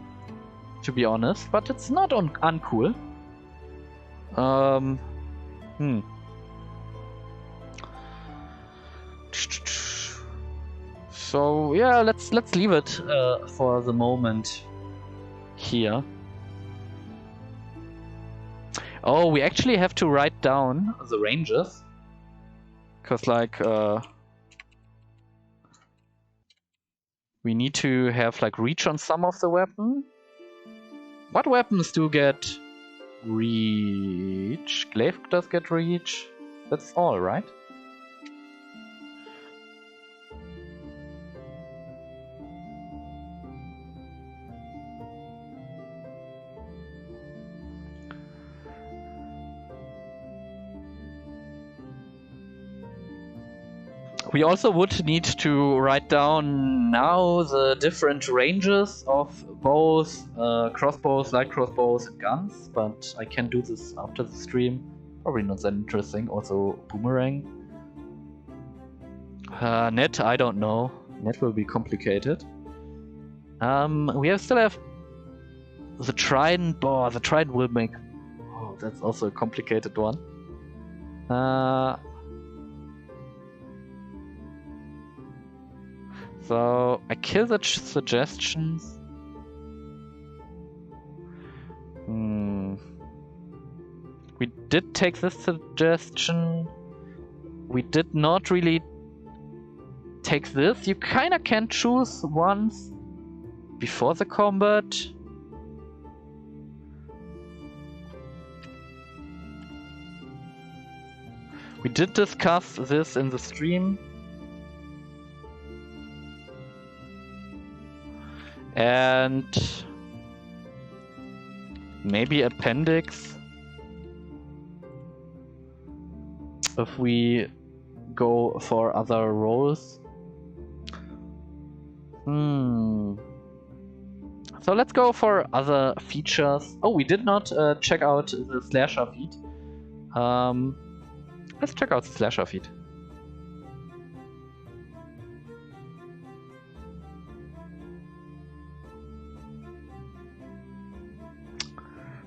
to be honest, but it's not uncool. So yeah, let's leave it for the moment here. Oh, we actually have to write down the ranges, cause like we need to have like reach on some of the weapon. What weapons do get reach? Glaive does get reach. That's all, right? We also would need to write down now the different ranges of bows, crossbows, light crossbows, and guns, but I can do this after the stream. Probably not that interesting. Also, Boomerang. Net, I don't know. Net will be complicated. We still have the Trident. Oh, the Trident will make... Oh, that's also a complicated one. So I kill the suggestions. We did take this suggestion. We did not really take this. You kinda can choose once before the combat. We did discuss this in the stream. And maybe appendix if we go for other roles. So let's go for other features. Oh, we did not check out the slasher feat. Let's check out the slasher feat.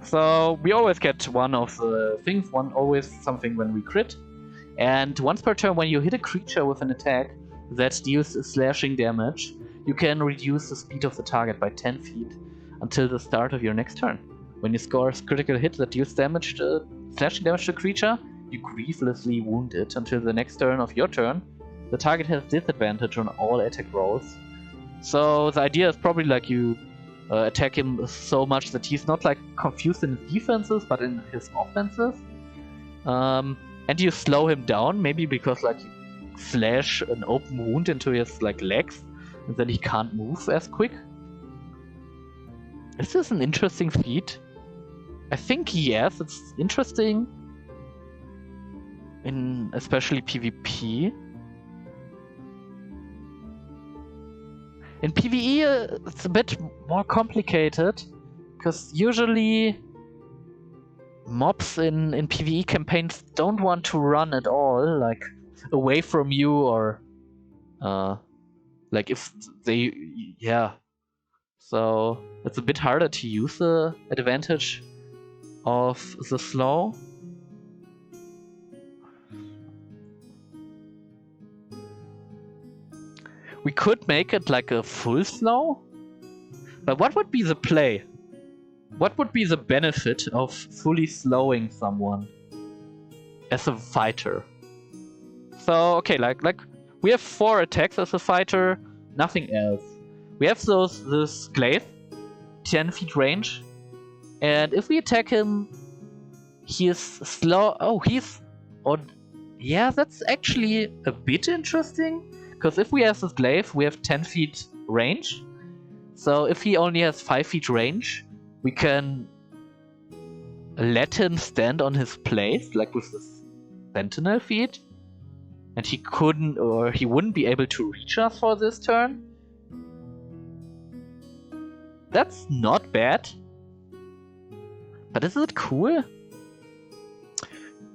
So we always get one of the things, always something when we crit. And once per turn when you hit a creature with an attack that deals slashing damage, you can reduce the speed of the target by 10 feet until the start of your next turn. When you score a critical hit that deals slashing damage to a creature, you grievously wound it until the next turn of your turn. The target has disadvantage on all attack rolls. So the idea is probably like you attack him so much that he's not like confused in his defenses, but in his offenses. And you slow him down, maybe because like you slash an open wound into his like legs, and then he can't move as quick. Is this an interesting feat? I think yes, it's interesting in especially PvP. In PvE, it's a bit more complicated, because usually mobs in PvE campaigns don't want to run at all, like away from you, or like if they, yeah. So it's a bit harder to use the advantage of the slow. We could make it like a full slow, but what would be the play? What would be the benefit of fully slowing someone as a fighter? So okay, like we have 4 attacks as a fighter, nothing else. We have this glaive, 10 feet range, and if we attack him, he is slow. Oh, he's on. Yeah, that's actually a bit interesting. Because if we have this glaive, we have 10 feet range. So if he only has 5 feet range, we can let him stand on his place, like with this sentinel feat. And he couldn't, or he wouldn't be able to reach us for this turn. That's not bad. But is it cool?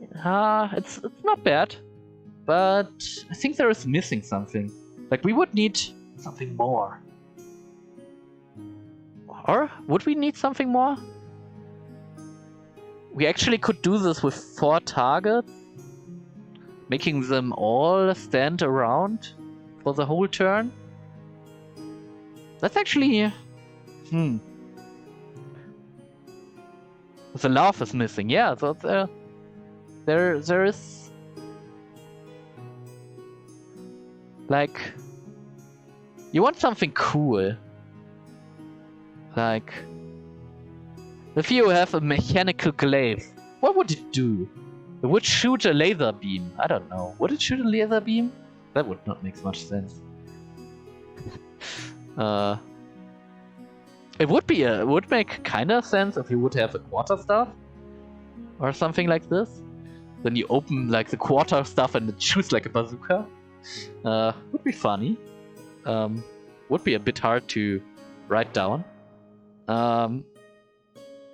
It's not bad, but I think there is missing something. Like, we would need something more. Or would we need something more? We actually could do this with 4 targets, making them all stand around for the whole turn. That's actually... The laugh is missing, yeah, so there is... Like... You want something cool. Like... If you have a mechanical glaive, what would it do? It would shoot a laser beam. I don't know. Would it shoot a laser beam? That would not make much sense. It would make kind of sense if you would have a quarterstaff or something like this. Then you open like the quarterstaff and it shoots like a bazooka. Would be funny. Would be a bit hard to write down.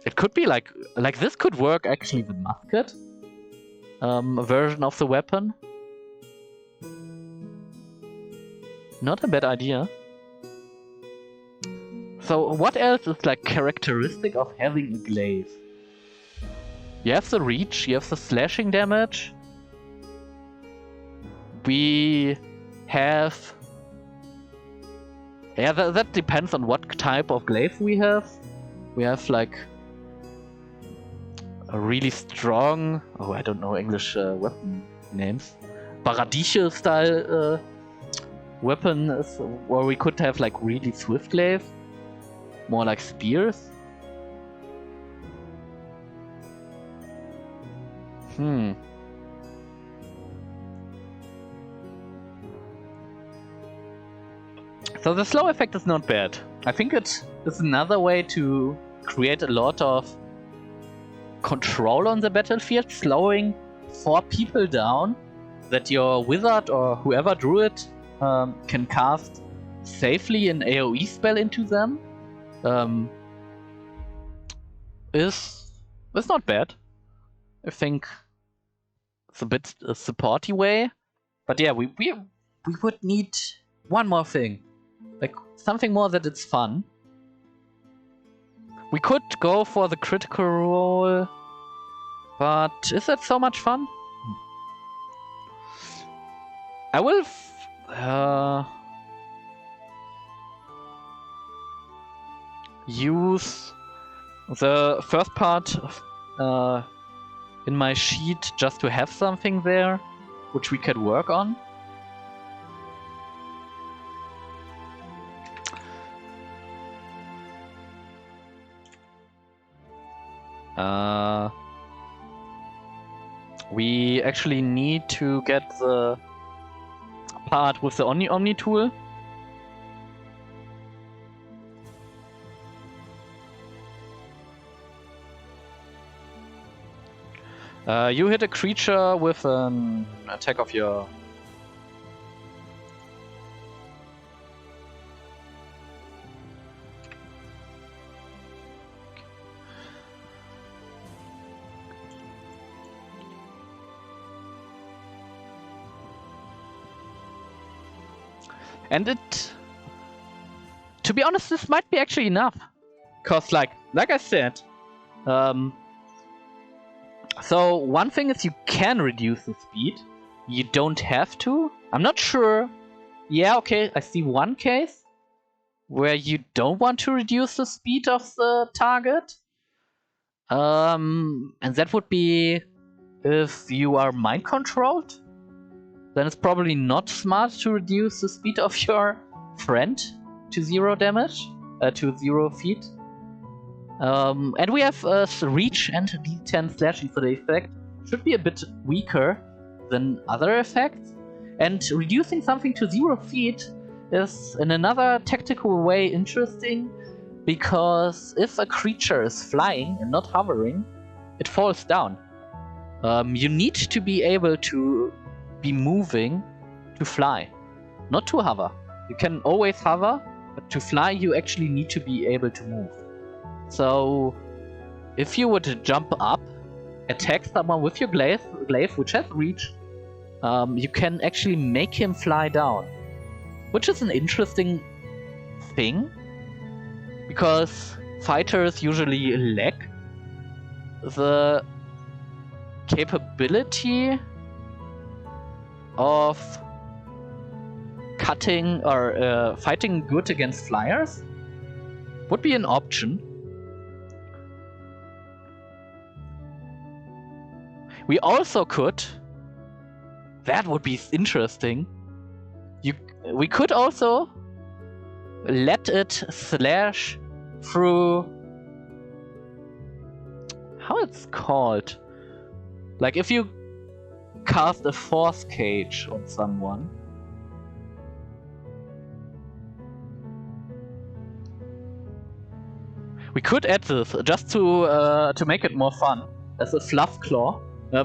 It could be like this could work actually the musket. A version of the weapon. Not a bad idea. So what else is like characteristic of having a glaive? You have the reach, you have the slashing damage. We have... Yeah, that depends on what type of glaive we have. We have like a really strong... Oh, I don't know English weapon names. Baradiche style weapon is where we could have like really swift glaive. More like spears. So the slow effect is not bad. I think it is another way to create a lot of control on the battlefield, slowing 4 people down that your wizard or whoever drew it can cast safely an AoE spell into them. Is not bad. I think it's a bit a supporty way, but yeah, we would need one more thing, like something more that it's fun. We could go for the critical roll, but is that so much fun? I will. Use the first part in my sheet just to have something there which we can work on. We actually need to get the part with the Omni tool. You hit a creature with an attack of your... And it... To be honest, this might be actually enough. Cause like I said, so one thing is you can reduce the speed. You don't have to. I'm not sure. Yeah, okay, I see one case where you don't want to reduce the speed of the target. And that would be if you are mind controlled. Then it's probably not smart to reduce the speed of your friend to 0 damage, to 0 feet. And we have reach and D10 slashing, so the effect should be a bit weaker than other effects. And reducing something to 0 feet is in another tactical way interesting, because if a creature is flying and not hovering, it falls down. You need to be able to be moving to fly, not to hover. You can always hover, but to fly you actually need to be able to move. So if you were to jump up attack someone with your glaive, which has reach, you can actually make him fly down. Which is an interesting thing, because fighters usually lack the capability of cutting or fighting good against flyers. Would be an option. We also could, that would be interesting, we could also let it slash through, how it's called, like if you cast a force cage on someone, we could add this just to make it more fun as a fluff claw.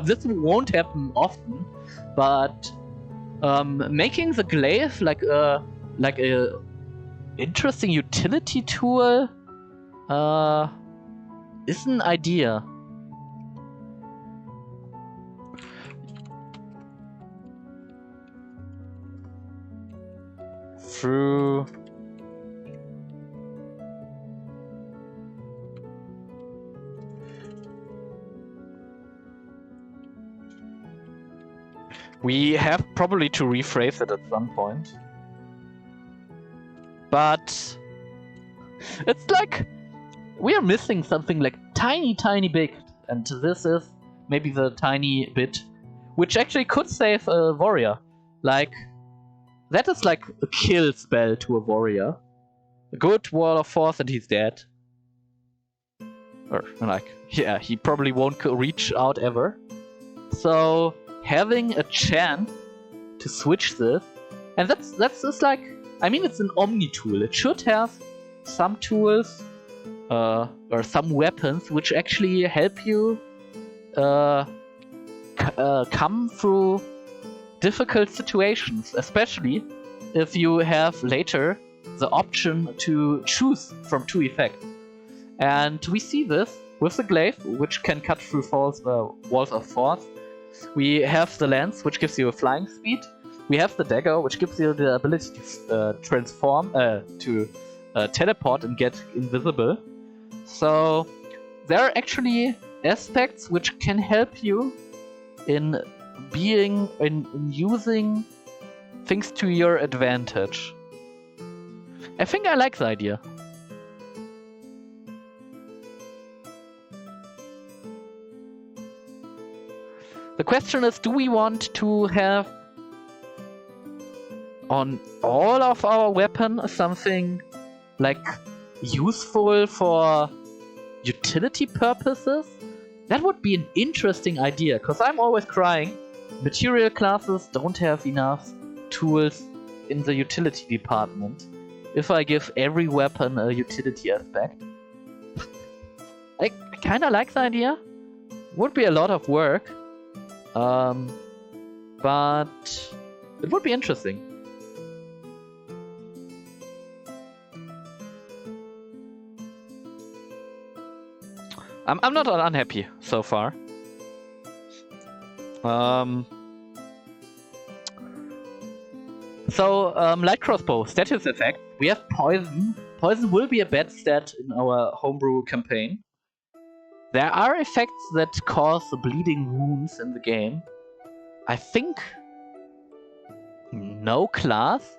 This won't happen often, but making the glaive like a interesting utility tool is an idea. Through we have probably to rephrase it at some point. But it's like we are missing something like tiny bit, and this is maybe the tiny bit which actually could save a warrior. Like, that is like a kill spell to a warrior. A good wall of force and he's dead. Or like, yeah, he probably won't reach out ever. So having a chance to switch this, and that's just like, I mean, it's an Omni tool. It should have some tools or some weapons which actually help you come through difficult situations, especially if you have later the option to choose from two effects. And we see this with the glaive, which can cut through walls of force. We have the lance, which gives you a flying speed. We have the dagger, which gives you the ability to transform, to teleport and get invisible. So there are actually aspects which can help you in using things to your advantage. I think I like the idea. The question is, do we want to have on all of our weapons something like useful for utility purposes? That would be an interesting idea, because I'm always crying material classes don't have enough tools in the utility department. If I give every weapon a utility aspect, I kinda like the idea. Would be a lot of work. But it would be interesting. I'm not unhappy so far. Light crossbow, status effect. We have poison. Poison will be a bad stat in our homebrew campaign. There are effects that cause bleeding wounds in the game. I think no class.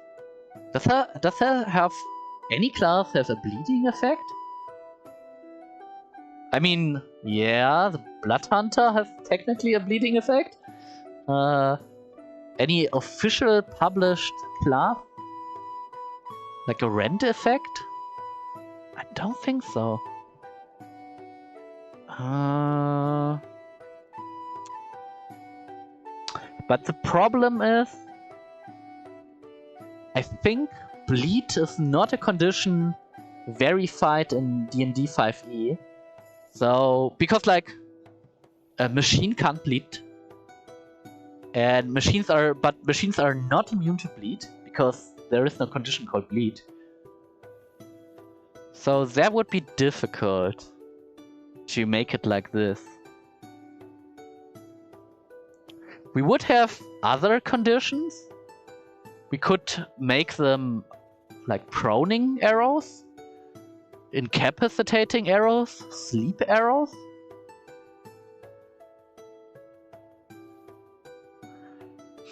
Does her have any class have a bleeding effect? I mean, yeah, the Blood Hunter has technically a bleeding effect. Any official published class? Like a rend effect? I don't think so. But the problem is, I think bleed is not a condition verified in D&D 5e. So, because like a machine can't bleed, and machines are not immune to bleed because there is no condition called bleed. So that would be difficult to make it like this. We would have other conditions. We could make them like proning arrows, incapacitating arrows, sleep arrows.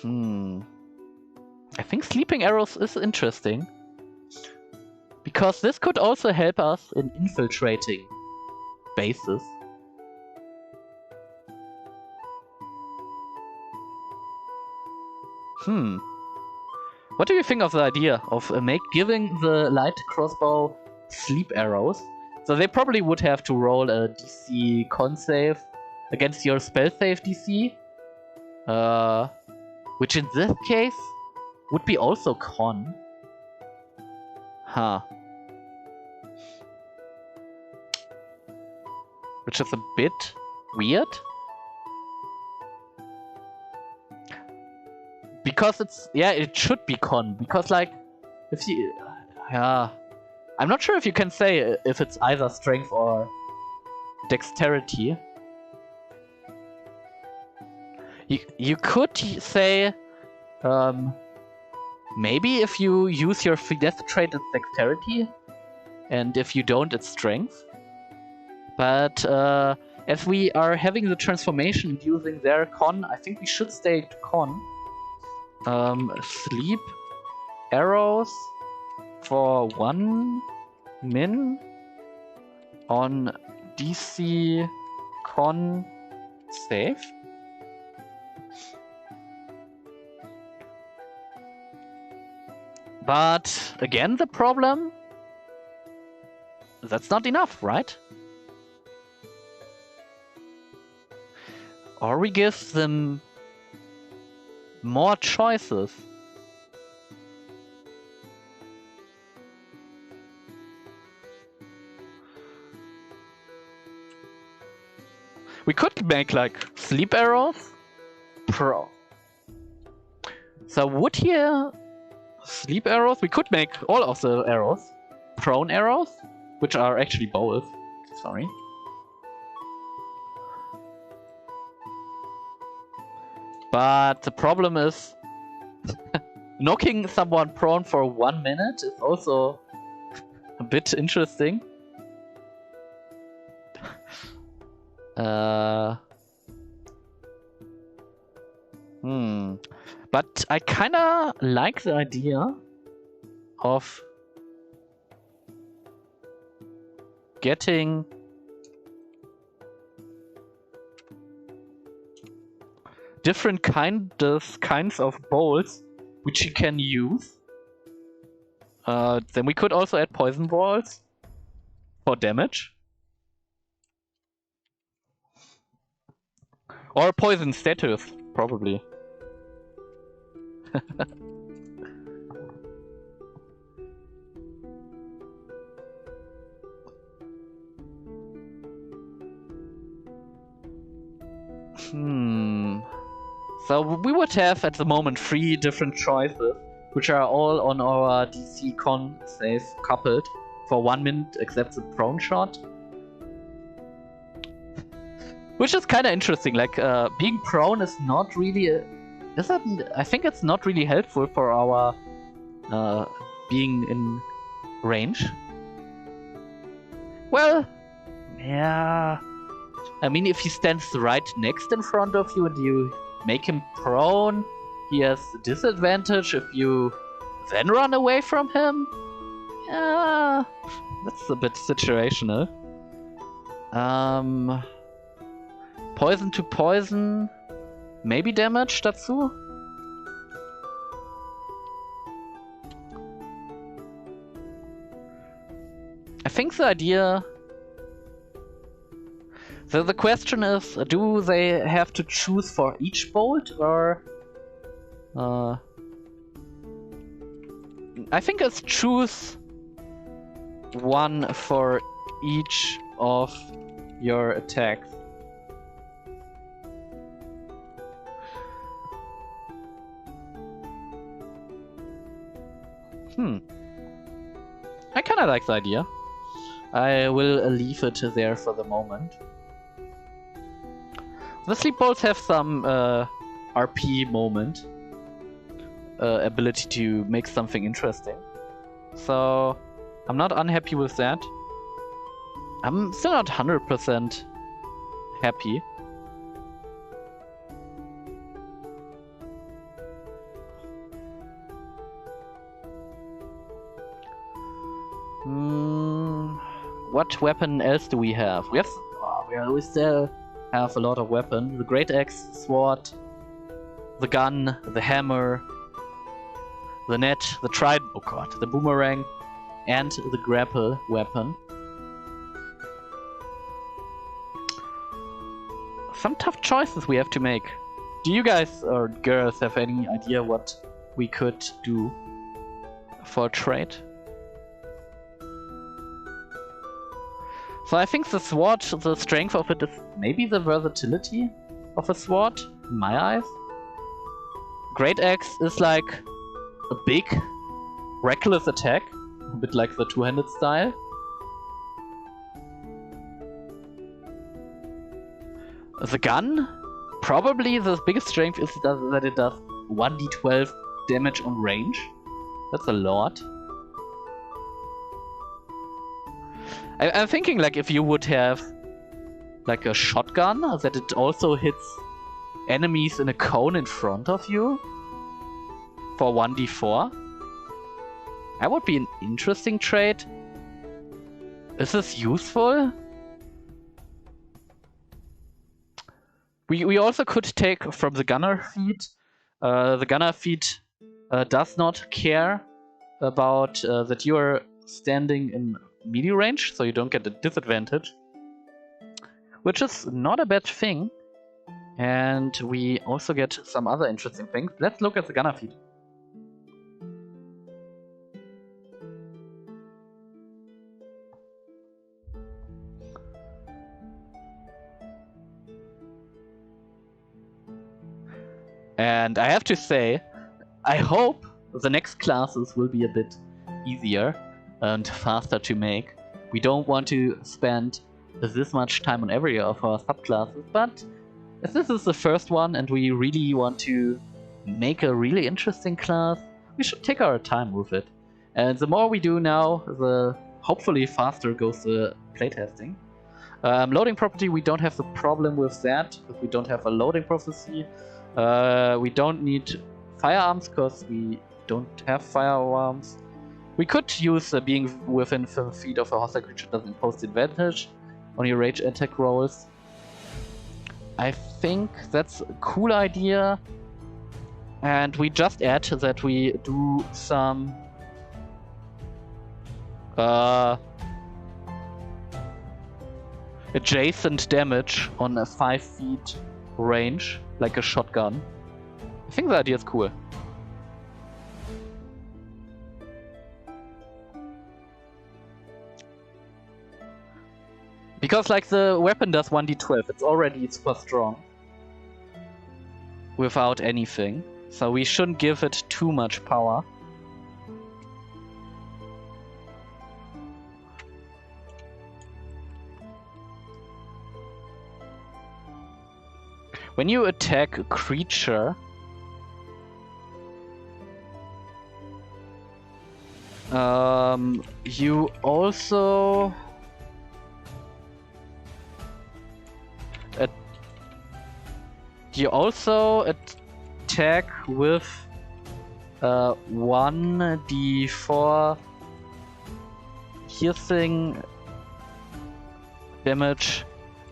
I think sleeping arrows is interesting. Because this could also help us in infiltrating bases. What do you think of the idea of giving the light crossbow sleep arrows? So they probably would have to roll a DC con save against your spell save DC. Which in this case would be also con. Which is a bit weird. Because it should be con. Because like, if you, I'm not sure if you can say if it's either strength or dexterity. You could say, maybe if you use your finesse trait, it's dexterity, and if you don't, it's strength. But as we are having the transformation using their con, I think we should stay to con. Sleep arrows for 1 min on DC con save. But again, the problem, that's not enough, right? Or we give them more choices. We could make like sleep arrows. So would here sleep arrows? We could make all of the arrows prone arrows, which are actually bows. Sorry. But the problem is knocking someone prone for 1 minute is also a bit interesting. But I kinda like the idea of getting different kinds of bolts which you can use. Then we could also add poison balls for damage. Or poison status, probably. So we would have at the moment 3 different choices, which are all on our DC con save coupled for 1 minute, except the prone shot. Which is kind of interesting. Like being prone is not really. I think it's not really helpful for our being in range. Well, yeah. I mean, if he stands right next in front of you and you make him prone, he has a disadvantage if you then run away from him. Yeah, that's a bit situational. Poison to poison, maybe damage, Datsu? I think the idea... So the question is, do they have to choose for each bolt, or... I think it's choose one for each of your attacks. I kinda like the idea. I will leave it there for the moment. The sleep bolts have some RP moment ability to make something interesting. So I'm not unhappy with that. I'm still not 100% happy. What weapon else do we have? We still have a lot of weapons. The great axe, sword, the gun, the hammer, the net, the trident, oh god, the boomerang, and the grapple weapon. Some tough choices we have to make. Do you guys or girls have any idea what we could do for a trade? So I think the sword, the strength of it is maybe the versatility of a sword, in my eyes. Great axe is like a big, reckless attack, a bit like the two-handed style. The gun, probably the biggest strength is that it does 1d12 damage on range. That's a lot. I'm thinking like if you would have like a shotgun that it also hits enemies in a cone in front of you for 1d4. That would be an interesting trade. Is this useful? We also could take from the gunner feat. The gunner feat does not care about that you are standing in melee range, so you don't get a disadvantage, which is not a bad thing. And we also get some other interesting things. Let's look at the gunner feat. And I have to say, I hope the next classes will be a bit easier and faster to make. We don't want to spend this much time on every of our subclasses, but as this is the first one and we really want to make a really interesting class, we should take our time with it. And the more we do now, the hopefully faster goes the playtesting. Loading property, we don't have the problem with that, because we don't have a loading prophecy. We don't need firearms, because we don't have firearms. We could use being within 5 feet of a hostile creature doesn't impose advantage on your rage attack rolls. I think that's a cool idea. And we just add that we do some adjacent damage on a 5 feet range, like a shotgun. I think the idea is cool. Because like the weapon does 1d12, it's already super strong without anything, so we shouldn't give it too much power. When you attack a creature, you also attack with 1d4 piercing damage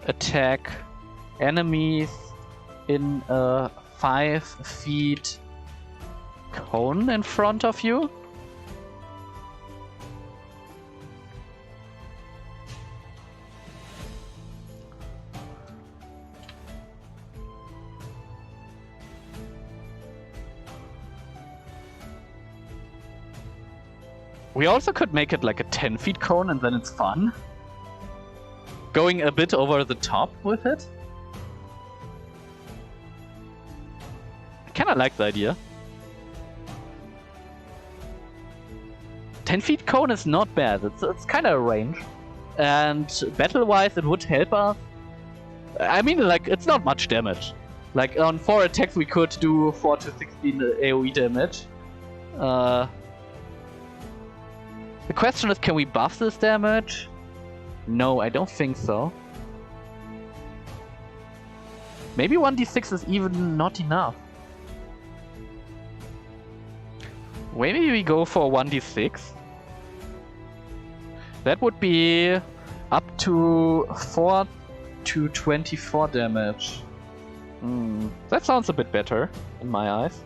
attack enemies in a 5 feet cone in front of you. We also could make it like a 10 feet cone and then it's fun. Going a bit over the top with it. I kinda like the idea. 10 feet cone is not bad, it's kinda a range. And battle-wise it would help us. I mean, like, it's not much damage. Like on 4 attacks we could do 4 to 16 AoE damage. The question is, can we buff this damage? No, I don't think so. Maybe 1d6 is even not enough. Maybe we go for 1d6. That would be up to 4 to 24 damage. That sounds a bit better in my eyes.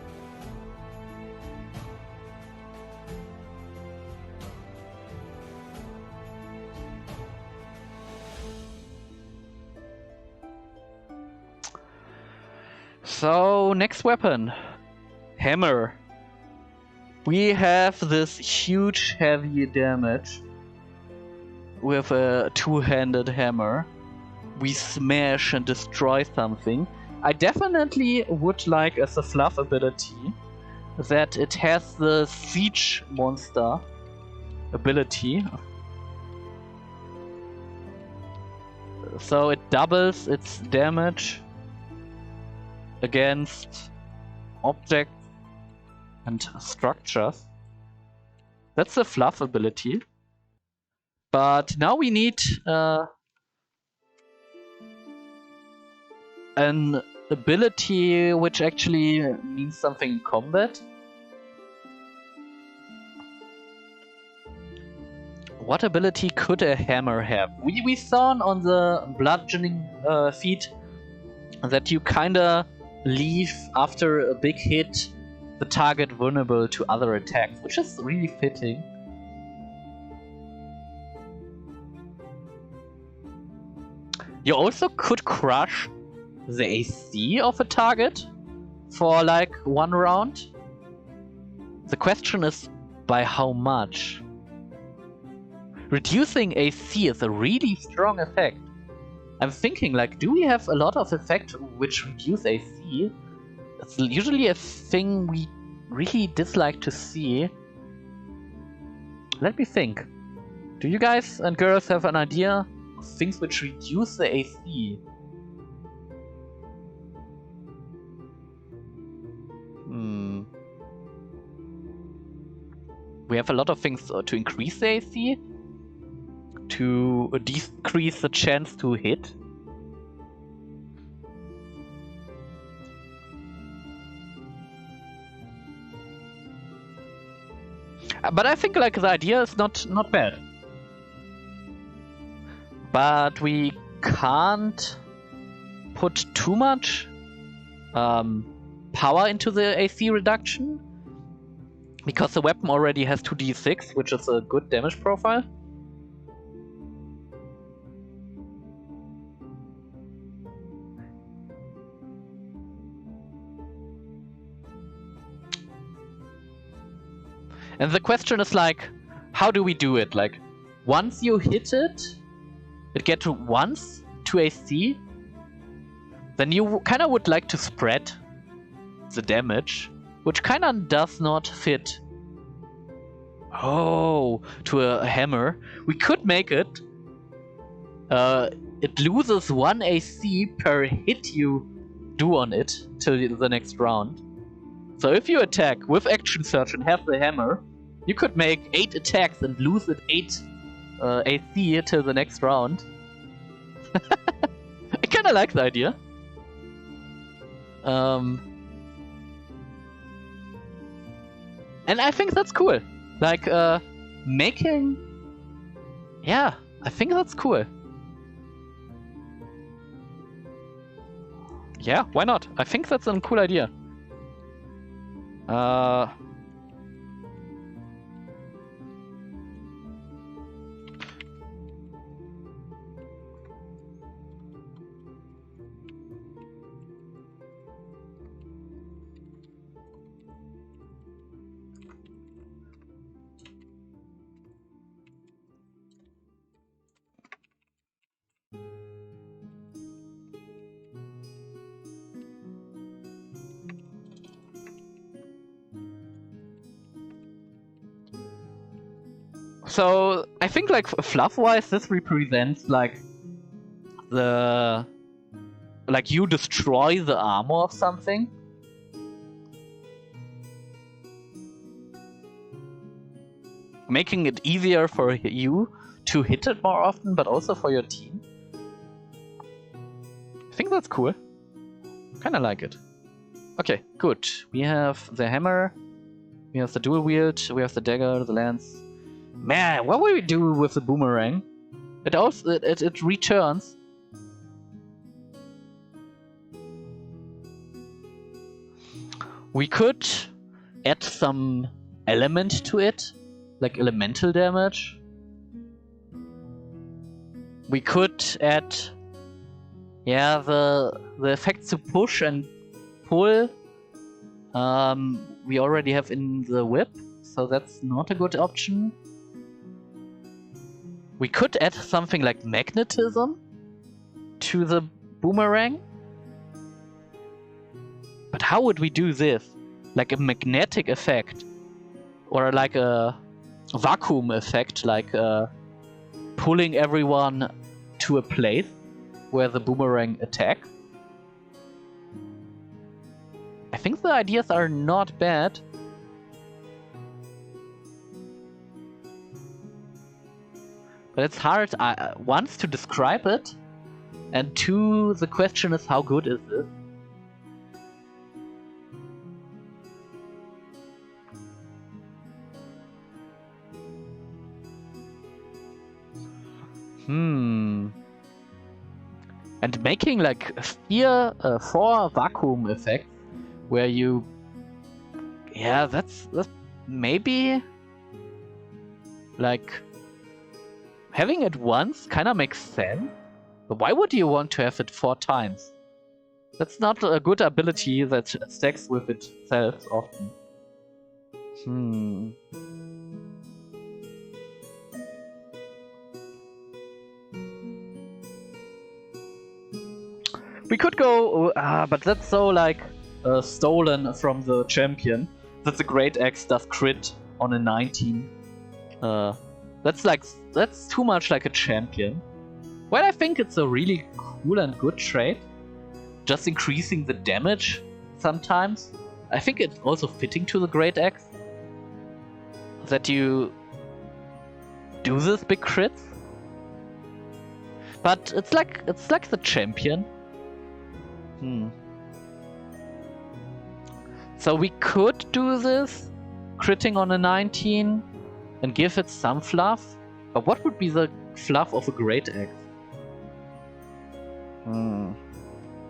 So, next weapon. Hammer. We have this huge heavy damage with a two-handed hammer. We smash and destroy something. I definitely would like as a fluff ability that it has the siege monster ability. So it doubles its damage against objects and structures. That's the fluff ability. But now we need an ability which actually means something in combat. What ability could a hammer have? We saw on the bludgeoning feat that you kinda leave after a big hit the target vulnerable to other attacks, which is really fitting. You also could crush the AC of a target for like 1 round. The question is by how much? Reducing AC is a really strong effect. I'm thinking like, do we have a lot of effects which reduce AC? It's usually a thing we really dislike to see. Let me think. Do you guys and girls have an idea of things which reduce the AC? We have a lot of things to increase the AC, to decrease the chance to hit. But I think like the idea is not bad. But we can't put too much power into the AC reduction, because the weapon already has 2d6, which is a good damage profile. And the question is like, how do we do it? Like, once you hit it, it gets to once to AC, then you kinda would like to spread the damage, which kinda does not fit. Oh, to a hammer. We could make it. It loses 1 AC per hit you do on it till the next round. So if you attack with Action Surge and have the hammer, you could make 8 attacks and lose it 8 AC till the next round. I kinda like the idea. And I think that's cool. Like, making... Yeah, I think that's cool. Yeah, why not? I think that's a cool idea. So I think like fluff-wise, this represents like the like you destroy the armor of something. Making it easier for you to hit it more often, but also for your team. I think that's cool. Kinda like it. Okay, good. We have the hammer, we have the dual wield, we have the dagger, the lance. Man, what will we do with the boomerang? It also it returns. We could add some element to it, like elemental damage. We could add, yeah, the effects to push and pull. We already have in the whip, so that's not a good option. We could add something like magnetism to the boomerang. But how would we do this? Like a magnetic effect? Or like a vacuum effect, like pulling everyone to a place where the boomerang attacks? I think the ideas are not bad. But it's hard, once, to describe it, and two, the question is how good is this? And making like 4 vacuum effects where you... Yeah, that's maybe... Like... Having it once kinda makes sense, but why would you want to have it 4 times? That's not a good ability that stacks with itself often. We could go, but that's so like stolen from the champion. That the Great Axe does crit on a 19. That's too much like a champion. Well, I think it's a really cool and good trait. Just increasing the damage sometimes. I think it's also fitting to the Great Axe. That you do this big crits. But it's like the champion. So we could do this, critting on a 19, and give it some fluff. But what would be the fluff of a Great Axe?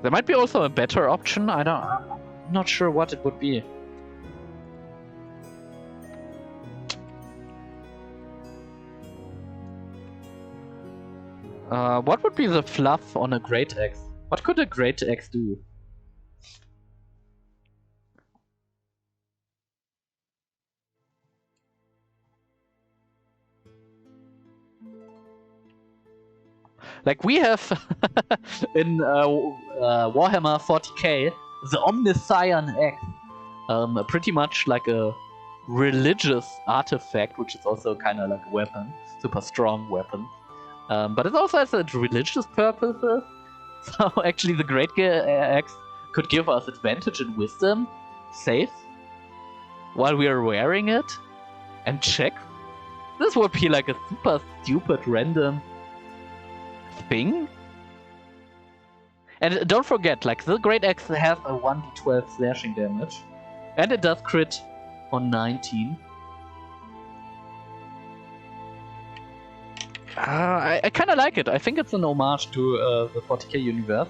There might be also a better option. I'm not sure what it would be. What would be the fluff on a Great Axe? What could a Great Axe do? Like we have in Warhammer 40k the Omnitoollant Axe, pretty much like a religious artifact, which is also kind of like a weapon, super strong weapon. But it also has a religious purposes. So actually the Great Axe could give us advantage in wisdom, safe, while we are wearing it, and check. This would be like a super stupid random thing. And don't forget, like the Great Axe has a 1d12 slashing damage, and it does crit on 19. I kind of like it. I think it's an homage to the 40k universe.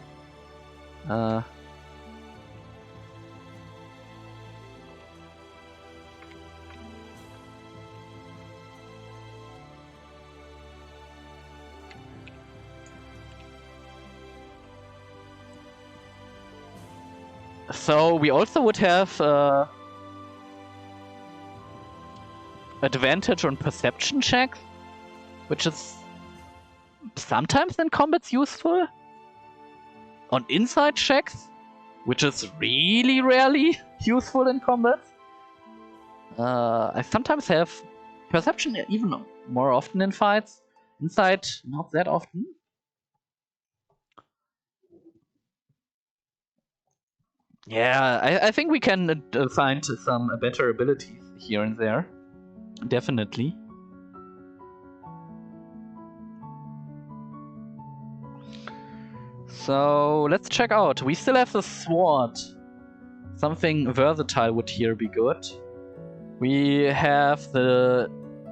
So we also would have advantage on perception checks, which is sometimes in combat's useful. On insight checks, which is really rarely useful in combat. I sometimes have perception even more often in fights. Insight, not that often. Yeah, I think we can find some better abilities here and there. Definitely. So let's check out. We still have the sword. Something versatile would here be good. We have the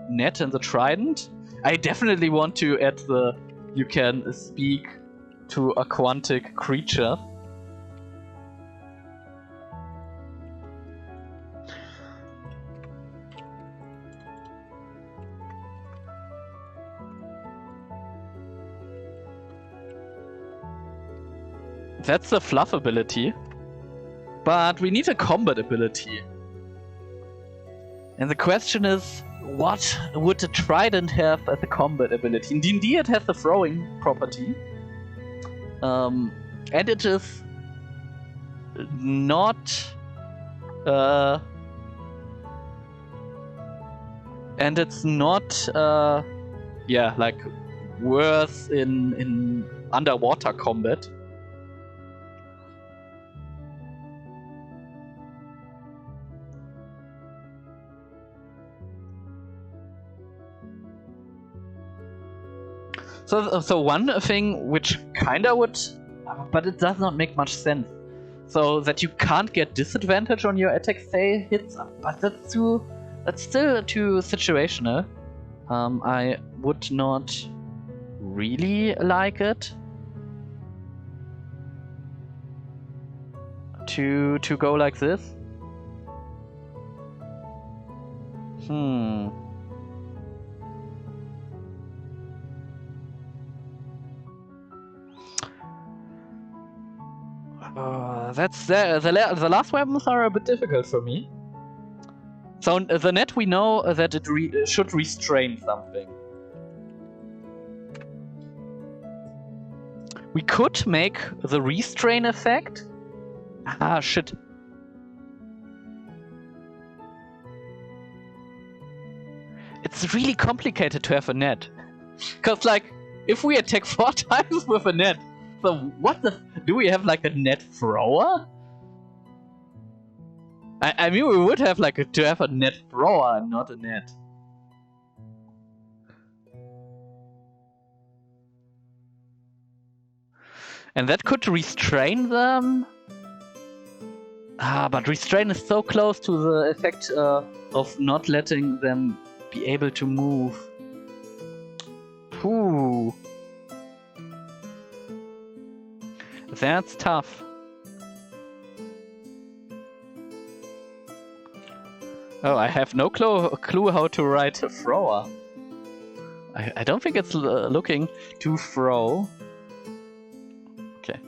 net and the trident. I definitely want to add the you can speak to a quantic creature. That's the fluff ability. But we need a combat ability. And the question is, what would the Trident have as a combat ability? In D&D it has the throwing property. And it is not... and it's not... yeah, like, worse in underwater combat. So one thing which kinda would, but it does not make much sense. So that you can't get disadvantage on your attack say hits, but that's still too situational. I would not really like it to go like this. That's the last weapons are a bit difficult for me. So the net, we know that it should restrain something. We could make the restrain effect. Ah, shit. It's really complicated to have a net. Cause like, if we attack 4 times with a net, so what the... Do we have like a net thrower? I mean, we would have like to have a net thrower and not a net. And that could restrain them. Ah, but restrain is so close to the effect of not letting them be able to move. Ooh. That's tough. Oh, I have no clue how to write a thrower. I don't think it's looking to throw. Okay.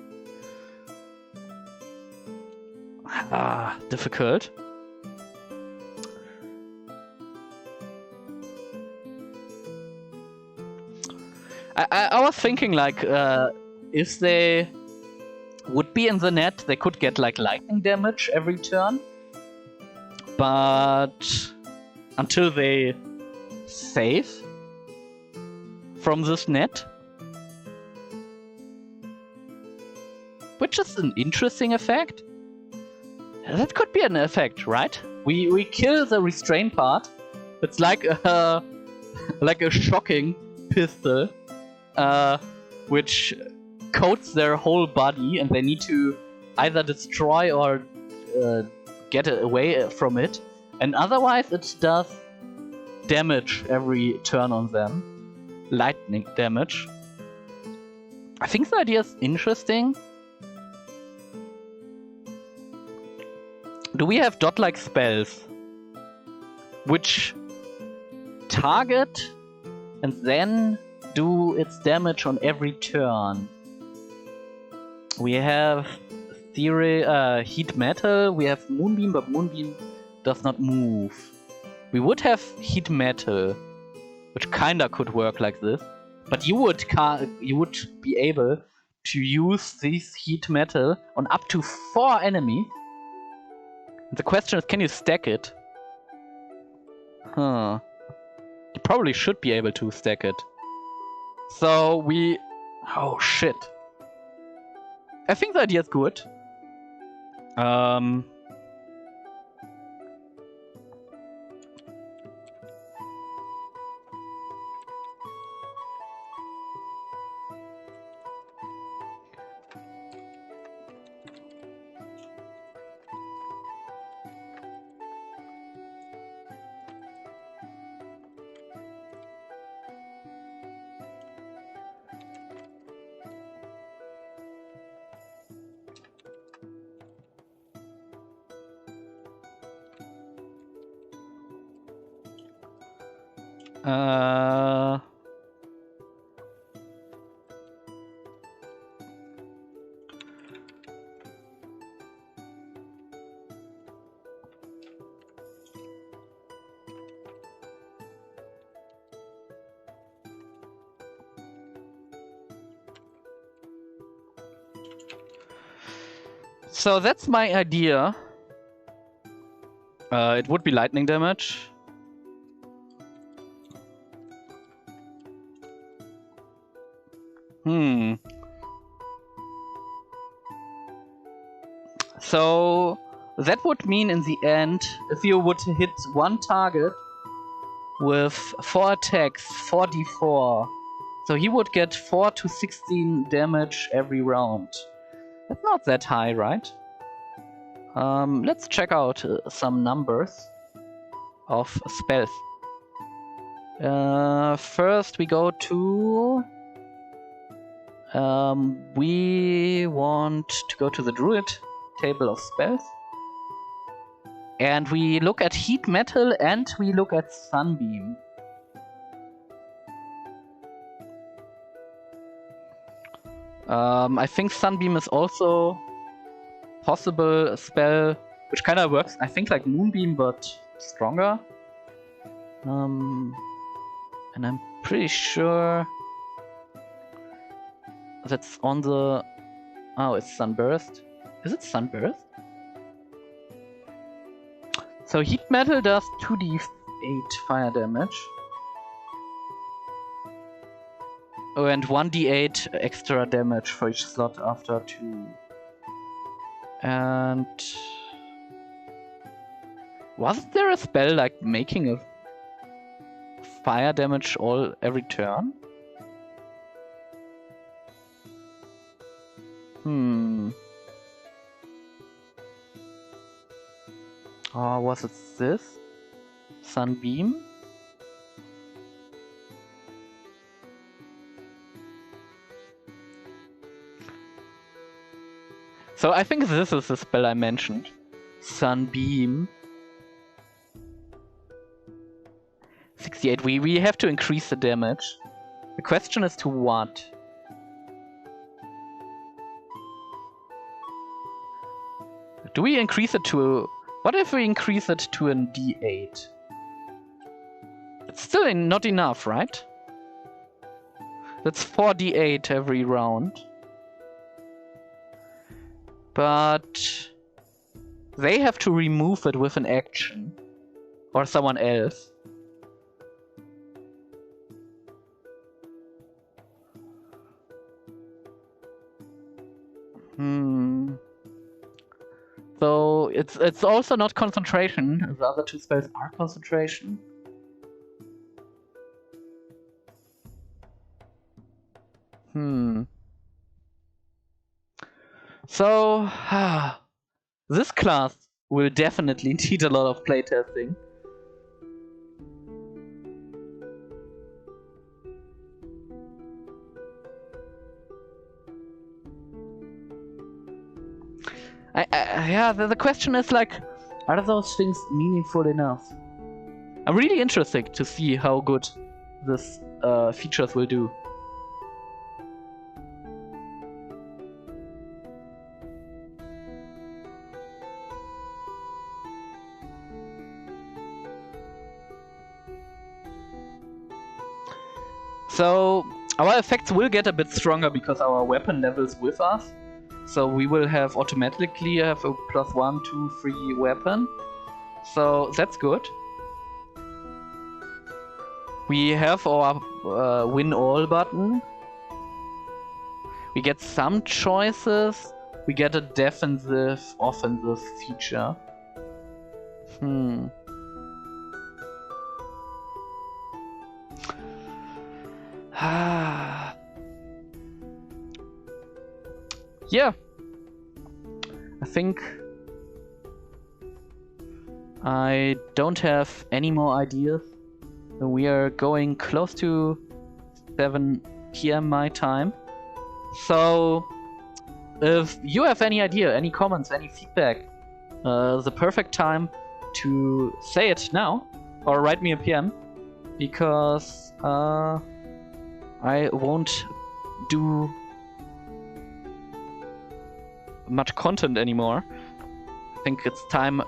Ah, difficult. I was thinking like, if they would be in the net, they could get like lightning damage every turn. But until they save from this net, which is an interesting effect. That could be an effect, right? We kill the restrain part. It's like a shocking pistol, which coats their whole body, and they need to either destroy or get away from it. And otherwise, it does damage every turn on them, lightning damage. I think the idea is interesting. Do we have dot-like spells which target and then do its damage on every turn? We have heat metal, we have moonbeam, but moonbeam does not move. We would have heat metal, which kinda could work like this, but you would be able to use this heat metal on up to 4 enemies. The question is, can you stack it? Huh. You probably should be able to stack it. So we... Oh shit. I think the idea is good. Um, So that's my idea. It would be lightning damage. So that would mean in the end, if you would hit one target with 4 attacks, 4d4, so he would get 4 to 16 damage every round. That's not that high, right? Let's check out some numbers of spells. First we go to... we want to go to the Druid table of spells. And we look at Heat Metal and we look at Sunbeam. I think Sunbeam is also possible a spell which kind of works, I think, like Moonbeam but stronger. And I'm pretty sure that's on the... Oh, it's Sunburst. Is it Sunburst? So Heat Metal does 2d8 fire damage. Oh, and 1d8 extra damage for each slot after 2. And... wasn't there a spell like making a fire damage every turn? Oh, was it this? Sunbeam? So I think this is the spell I mentioned. Sunbeam. 68. We have to increase the damage. The question is to what? Do we increase it to... What if we increase it to a d8? It's still not enough, right? That's 4d8 every round. But... they have to remove it with an action. Or someone else. So it's also not concentration. The other two spells are concentration. So this class will definitely need a lot of playtesting. Yeah, the question is like, are those things meaningful enough? I'm really interested to see how good this features will do. So our effects will get a bit stronger because our weapon levels with us. So we will have automatically have a +1, 2, 3 weapon. So that's good. We have our win all button. We get some choices we get a defensive, offensive feature. Yeah. I think I don't have any more ideas. We are going close to 7 PM my time. So if you have any idea, any comments, any feedback, the perfect time to say it now or write me a PM, because I won't do much content anymore. I think it's time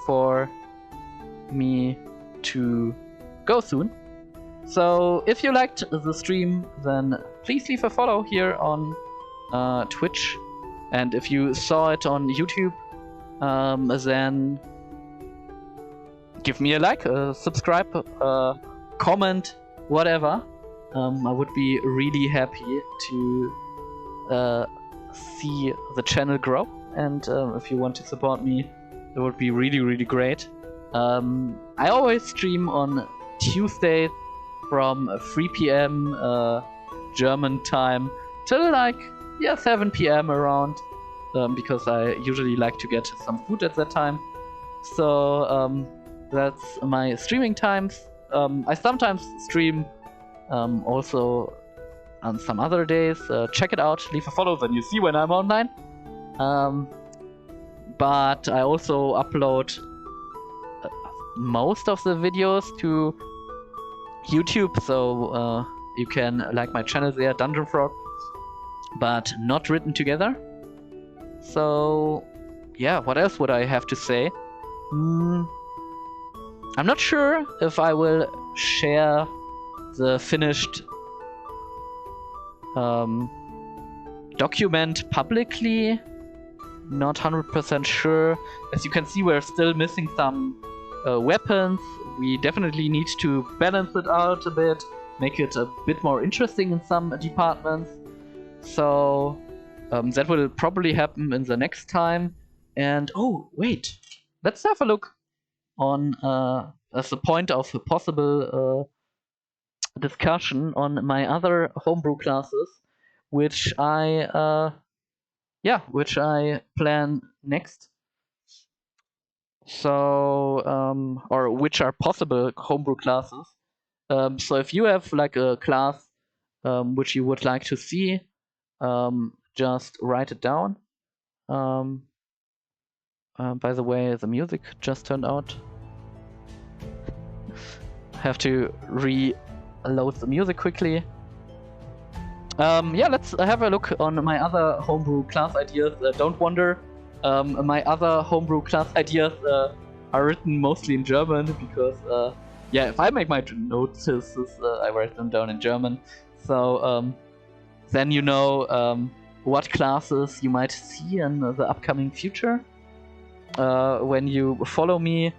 for me to go soon. So if you liked the stream, then please leave a follow here on Twitch, and if you saw it on YouTube, then give me a like, subscribe, comment, whatever. I would be really happy to see the channel grow, and if you want to support me, it would be really, really great. I always stream on Tuesdays from 3 PM German time till like 7 PM around, because I usually like to get some food at that time. So that's my streaming times. I sometimes stream also on some other days. Check it out, leave a follow, then you see when I'm online. But I also upload most of the videos to YouTube, so you can like my channel there, Dungeon Frog, but not written together. So yeah, what else would I have to say? I'm not sure if I will share the finished document publicly. Not 100% sure. As you can see, we're still missing some weapons. We definitely need to balance it out a bit, make it a bit more interesting in some departments. So that will probably happen in the next time. And oh wait, let's have a look on as a point of a possible discussion on my other homebrew classes, which I plan next. So or which are possible homebrew classes. So if you have like a class which you would like to see, just write it down. By the way, the music just turned out. Have to reload the music quickly. Yeah, let's have a look on my other homebrew class ideas. Don't wonder, my other homebrew class ideas are written mostly in German, because yeah, if I make my notices, I write them down in German. So then you know what classes you might see in the upcoming future when you follow me.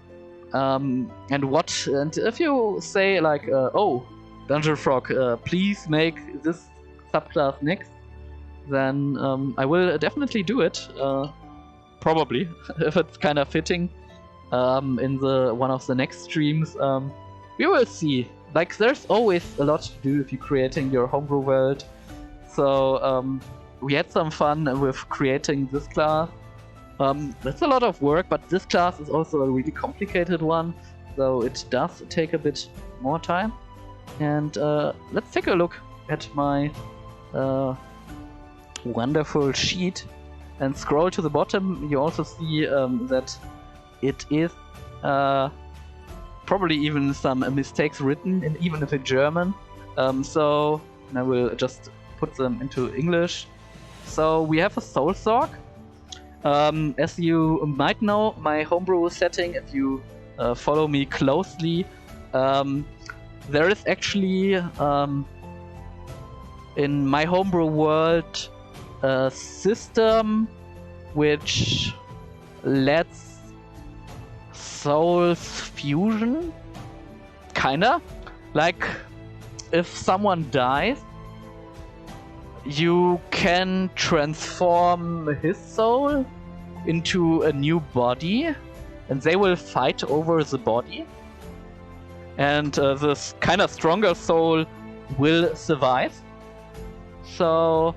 And if you say like, oh, Dungeon Frog, please make this subclass next, then I will definitely do it. Probably, if it's kind of fitting, in the one of the next streams. We will see. Like, there's always a lot to do if you're creating your homebrew world. So we had some fun with creating this class. That's a lot of work, but this class is also a really complicated one, so it does take a bit more time. And let's take a look at my wonderful sheet and scroll to the bottom. You also see that it is probably even some mistakes written, even if in German. So I will just put them into English. So we have a soul sword. As you might know, my homebrew setting, if you follow me closely, there is actually in my homebrew world a system which lets souls fusion, kinda. Like, if someone dies, you can transform his soul into a new body, and they will fight over the body. And this kind of stronger soul will survive. So,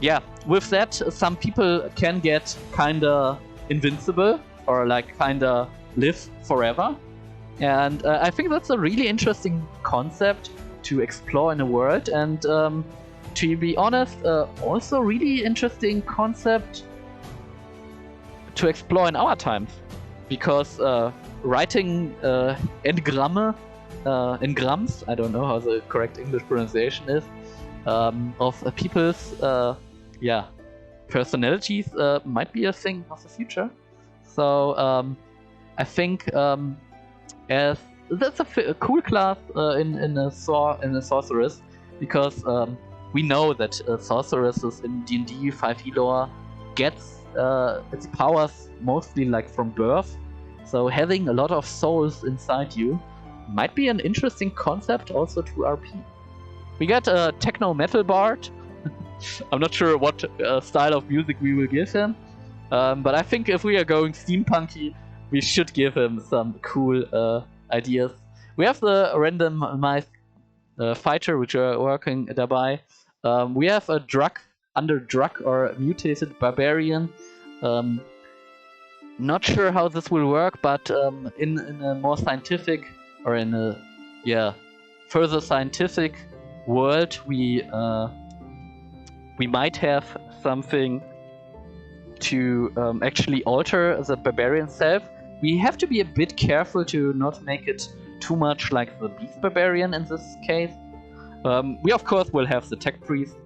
yeah, with that, some people can get kinda invincible or like kinda live forever. And I think that's a really interesting concept to explore in a world. And to be honest, also really interesting concept to explore in our times, because writing engrams, I don't know how the correct English pronunciation is, of people's personalities might be a thing of the future. So I think as that's a cool class in a sorceress, because we know that sorceresses in D&D 5e lore gets its powers mostly like from birth. So having a lot of souls inside you might be an interesting concept also to RP. We got a techno metal bard. I'm not sure what style of music we will give him, but I think if we are going steampunky, we should give him some cool ideas. We have the randomized fighter, which are working dabei. We have a drug or mutated barbarian. Not sure how this will work, but in a more scientific, or in a further scientific world, we might have something to actually alter the barbarian self. We have to be a bit careful to not make it too much like the beast barbarian in this case. We of course will have the tech priest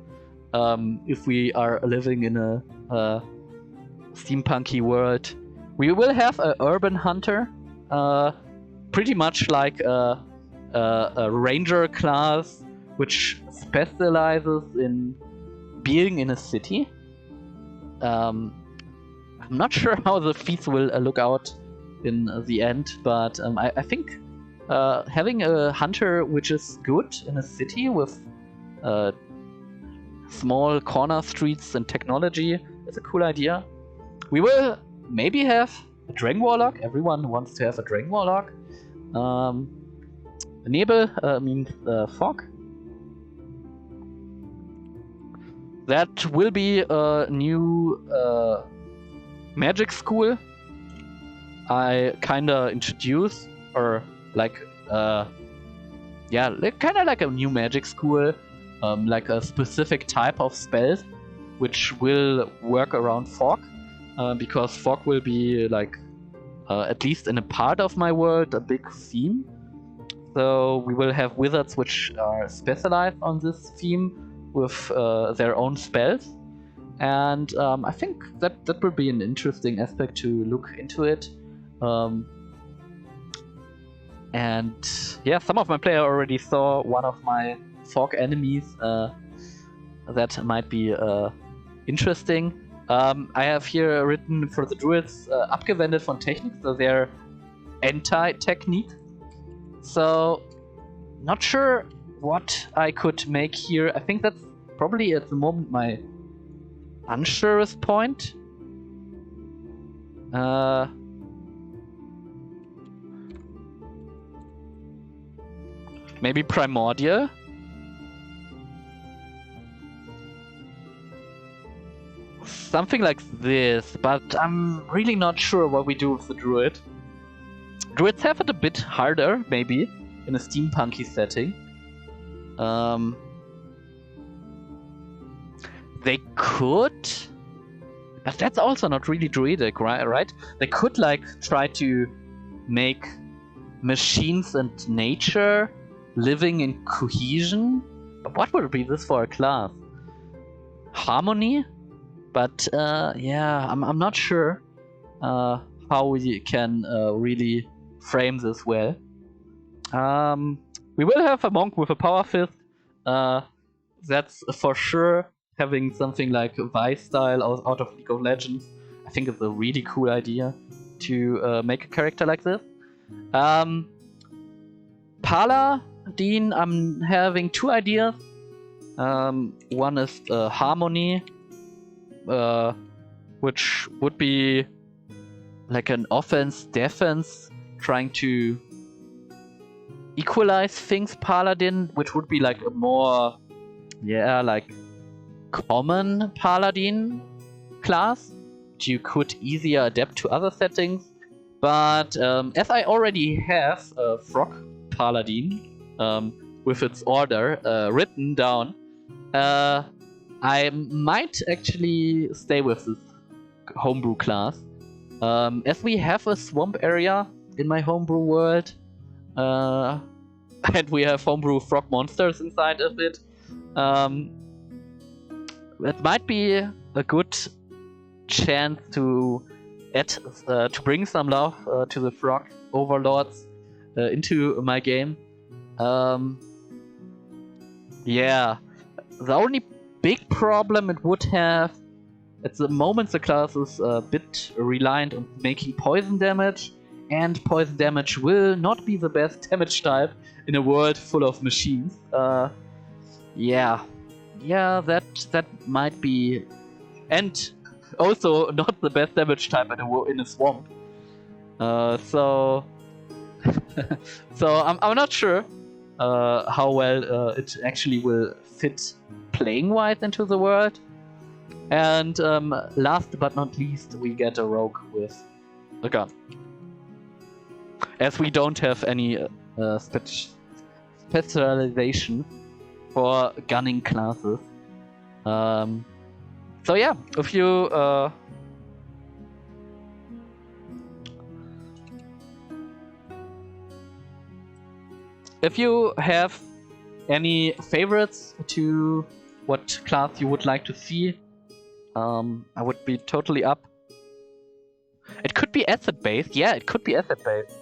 if we are living in a steampunky world. We will have an urban hunter, pretty much like a ranger class, which specializes in being in a city. I'm not sure how the feats will look out in the end, but I think having a hunter which is good in a city with small corner streets and technology is a cool idea. We will maybe have a Dragon Warlock. Everyone wants to have a Dragon Warlock. Nebel means fog. That will be a new magic school I kinda introduce, or like kinda like a new magic school, like a specific type of spells which will work around fog, because fog will be like at least in a part of my world a big theme. So we will have wizards which are specialized on this theme with their own spells, and I think that will be an interesting aspect to look into it. And yeah, some of my players already saw one of my fog enemies. That might be interesting. I have here written for the druids, abgewendet von Technik, so they're anti-technique. So, not sure what I could make here. I think that's probably at the moment my unsurest point. Maybe Primordial. Something like this, but I'm really not sure what we do with the druid. Druids have it a bit harder, maybe, in a steampunky setting. They could, but that's also not really druidic, right? They could like try to make machines and nature living in cohesion. But what would be this for a class? Harmony? But yeah, I'm not sure how we can really frame this well. We will have a monk with a power fist. That's for sure. Having something like Vice style out of League of Legends, I think it's a really cool idea to make a character like this. Paladin, I'm having two ideas. One is Harmony, which would be like an offense-defense, trying to equalize things Paladin, which would be like a more, like common Paladin class, which you could easier adapt to other settings. But as I already have a Frog Paladin with its order written down, I might actually stay with this homebrew class. As we have a swamp area in my homebrew world, and we have homebrew frog monsters inside of it, it might be a good chance to add, to bring some love to the frog overlords into my game. Yeah, the only big problem it would have, at the moment the class is a bit reliant on making poison damage, and poison damage will not be the best damage type in a world full of machines. Yeah, that might be, and also not the best damage type in a swamp. So I'm not sure how well it actually will fit playing wise into the world. And last but not least, we get a rogue with a gun, as we don't have any specialization for gunning classes. So yeah, if you have any favorites to what class you would like to see, I would be totally up. It could be asset based. Yeah, it could be asset based.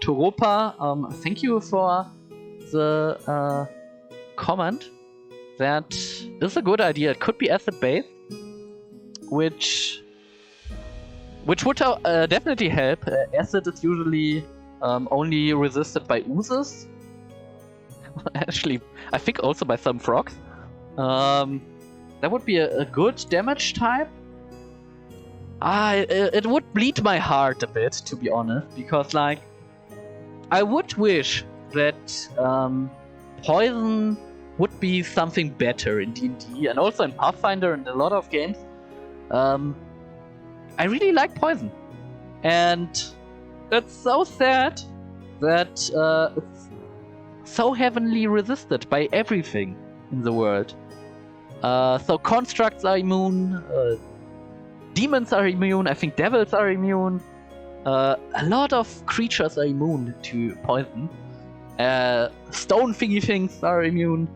Toropa, thank you for the comment. That is a good idea. It could be asset based, which would definitely help. Acid is usually only resisted by oozes. Actually, I think also by some frogs. That would be a good damage type. It would bleed my heart a bit, to be honest, because like I would wish that poison would be something better in D&D and also in Pathfinder and a lot of games. I really like poison, and it's so sad that it's so heavily resisted by everything in the world. So constructs are immune, demons are immune, I think devils are immune, a lot of creatures are immune to poison, stone thingy things are immune,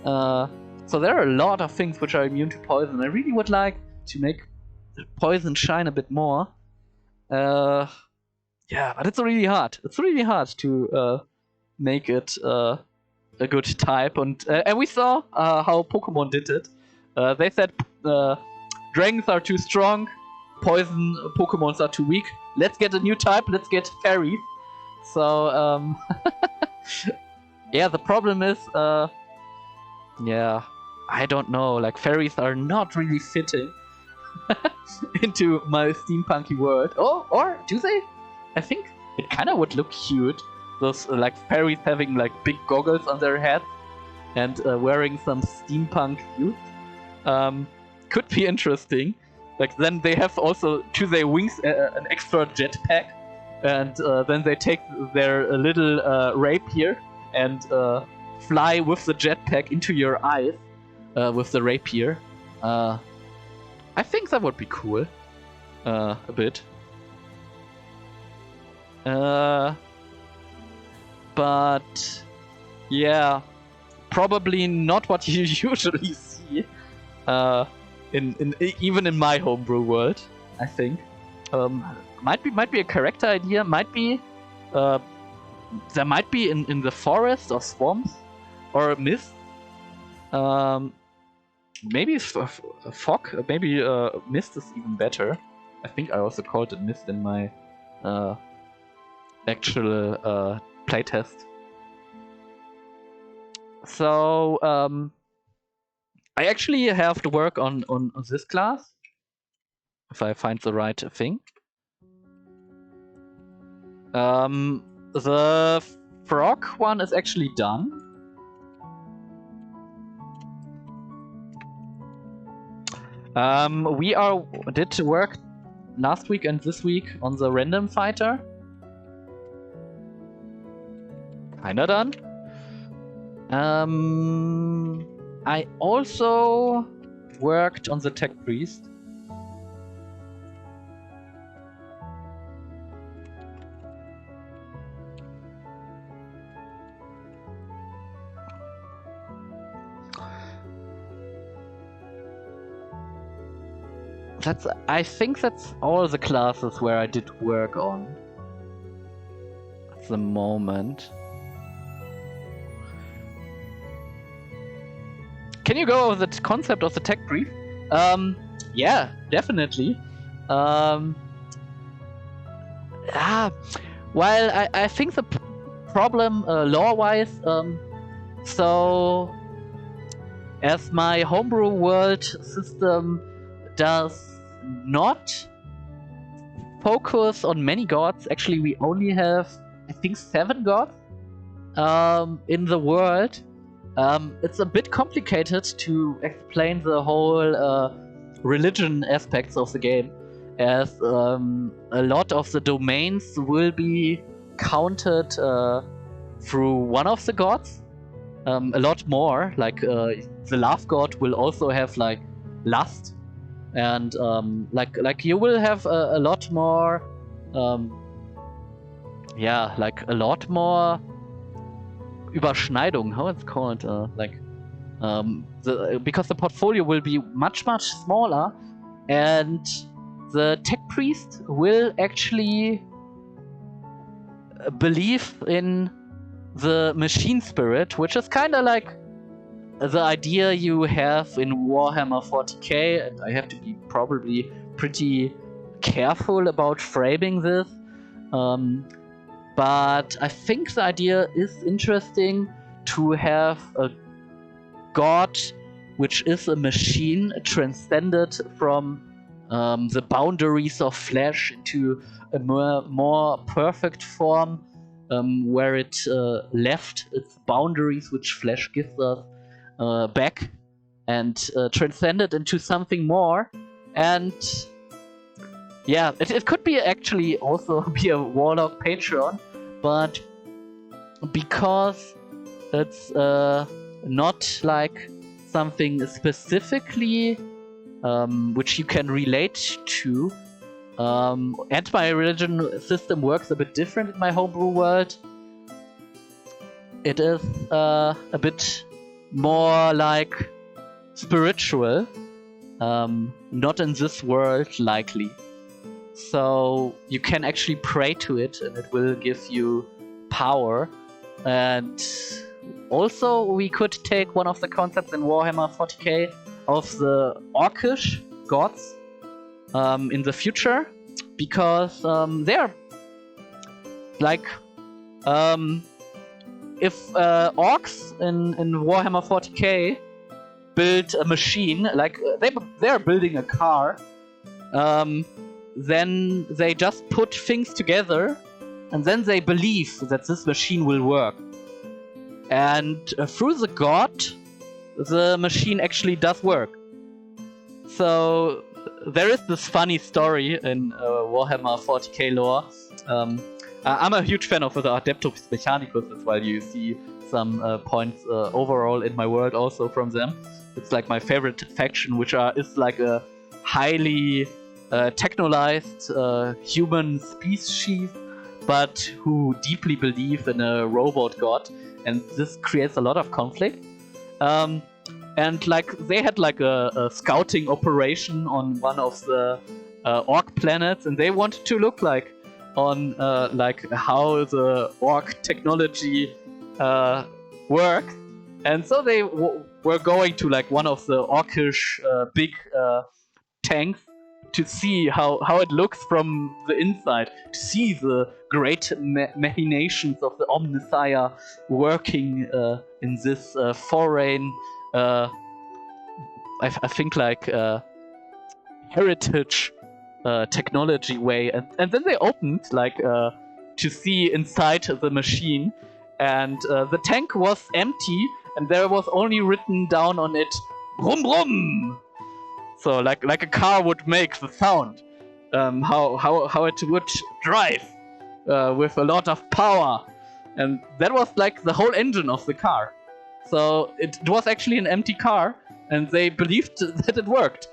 so there are a lot of things which are immune to poison. I really would like to make poison shine a bit more. Yeah, but it's really hard. It's really hard to make it a good type, and we saw how Pokemon did it. They said dragons are too strong, poison Pokemons are too weak. Let's get a new type. Let's get fairies. So yeah, the problem is I don't know. Like fairies are not really fitting into my steampunky world. Oh, or do they? I think it kind of would look cute. Those like fairies having like big goggles on their heads and wearing some steampunk suits. Could be interesting. Like then they have also to their wings an extra jetpack, and then they take their little rapier and fly with the jetpack into your eyes with the rapier. I think that would be cool. A bit. But yeah, probably not what you usually see even in my homebrew world. I think might be a character idea. Might be there might be in the forest or swamps or a mist. Maybe a fog. Maybe mist is even better. I think I also called it mist in my actual playtest. So I actually have to work on this class. If I find the right thing. The frog one is actually done. We did work last week and this week on the random fighter. Kinda done. I also worked on the tech priest. I think that's all the classes where I did work on at the moment. Can you go over the concept of the tech brief? Yeah, definitely. Well, I think the problem lore-wise, so as my Homebrewworld system does not focus on many gods. Actually, we only have, I think, 7 gods in the world. It's a bit complicated to explain the whole religion aspects of the game, as a lot of the domains will be counted through one of the gods. A lot more, like the love god will also have like lust. And like you will have a lot more, like a lot more Überschneidung. How it's called? Because the portfolio will be much smaller, and the tech priest will actually believe in the machine spirit, which is kind of like the idea you have in Warhammer 40k, and I have to be probably pretty careful about framing this, but I think the idea is interesting to have a god which is a machine transcended from the boundaries of flesh into a more perfect form, where it left its boundaries which flesh gives us back, and transcended into something more. And yeah, it could be actually also be a Warlock Patreon, but because it's not like something specifically which you can relate to, and my religion system works a bit different in my homebrew world. It is a bit more like spiritual, not in this world likely. So you can actually pray to it and it will give you power. And also we could take one of the concepts in Warhammer 40k of the Orcish gods in the future, because they're like if orcs in Warhammer 40k build a machine, like they're building a car, then they just put things together and then they believe that this machine will work. And through the god, the machine actually does work. So there is this funny story in Warhammer 40k lore. I'm a huge fan of the Adeptus Mechanicus as well. You see some points overall in my world also from them. It's like my favorite faction, which is like a highly technolized human species, but who deeply believe in a robot god, and this creates a lot of conflict. And like they had like a scouting operation on one of the orc planets, and they wanted to look like on like how the orc technology works, and so they were going to like one of the orcish big tanks to see how it looks from the inside, to see the great machinations of the Omnissiah working in this foreign I think like heritage technology way, and then they opened like to see inside the machine, and the tank was empty, and there was only written down on it "Brum Brum." So like a car would make the sound, how it would drive with a lot of power, and that was like the whole engine of the car. So it was actually an empty car, and they believed that it worked.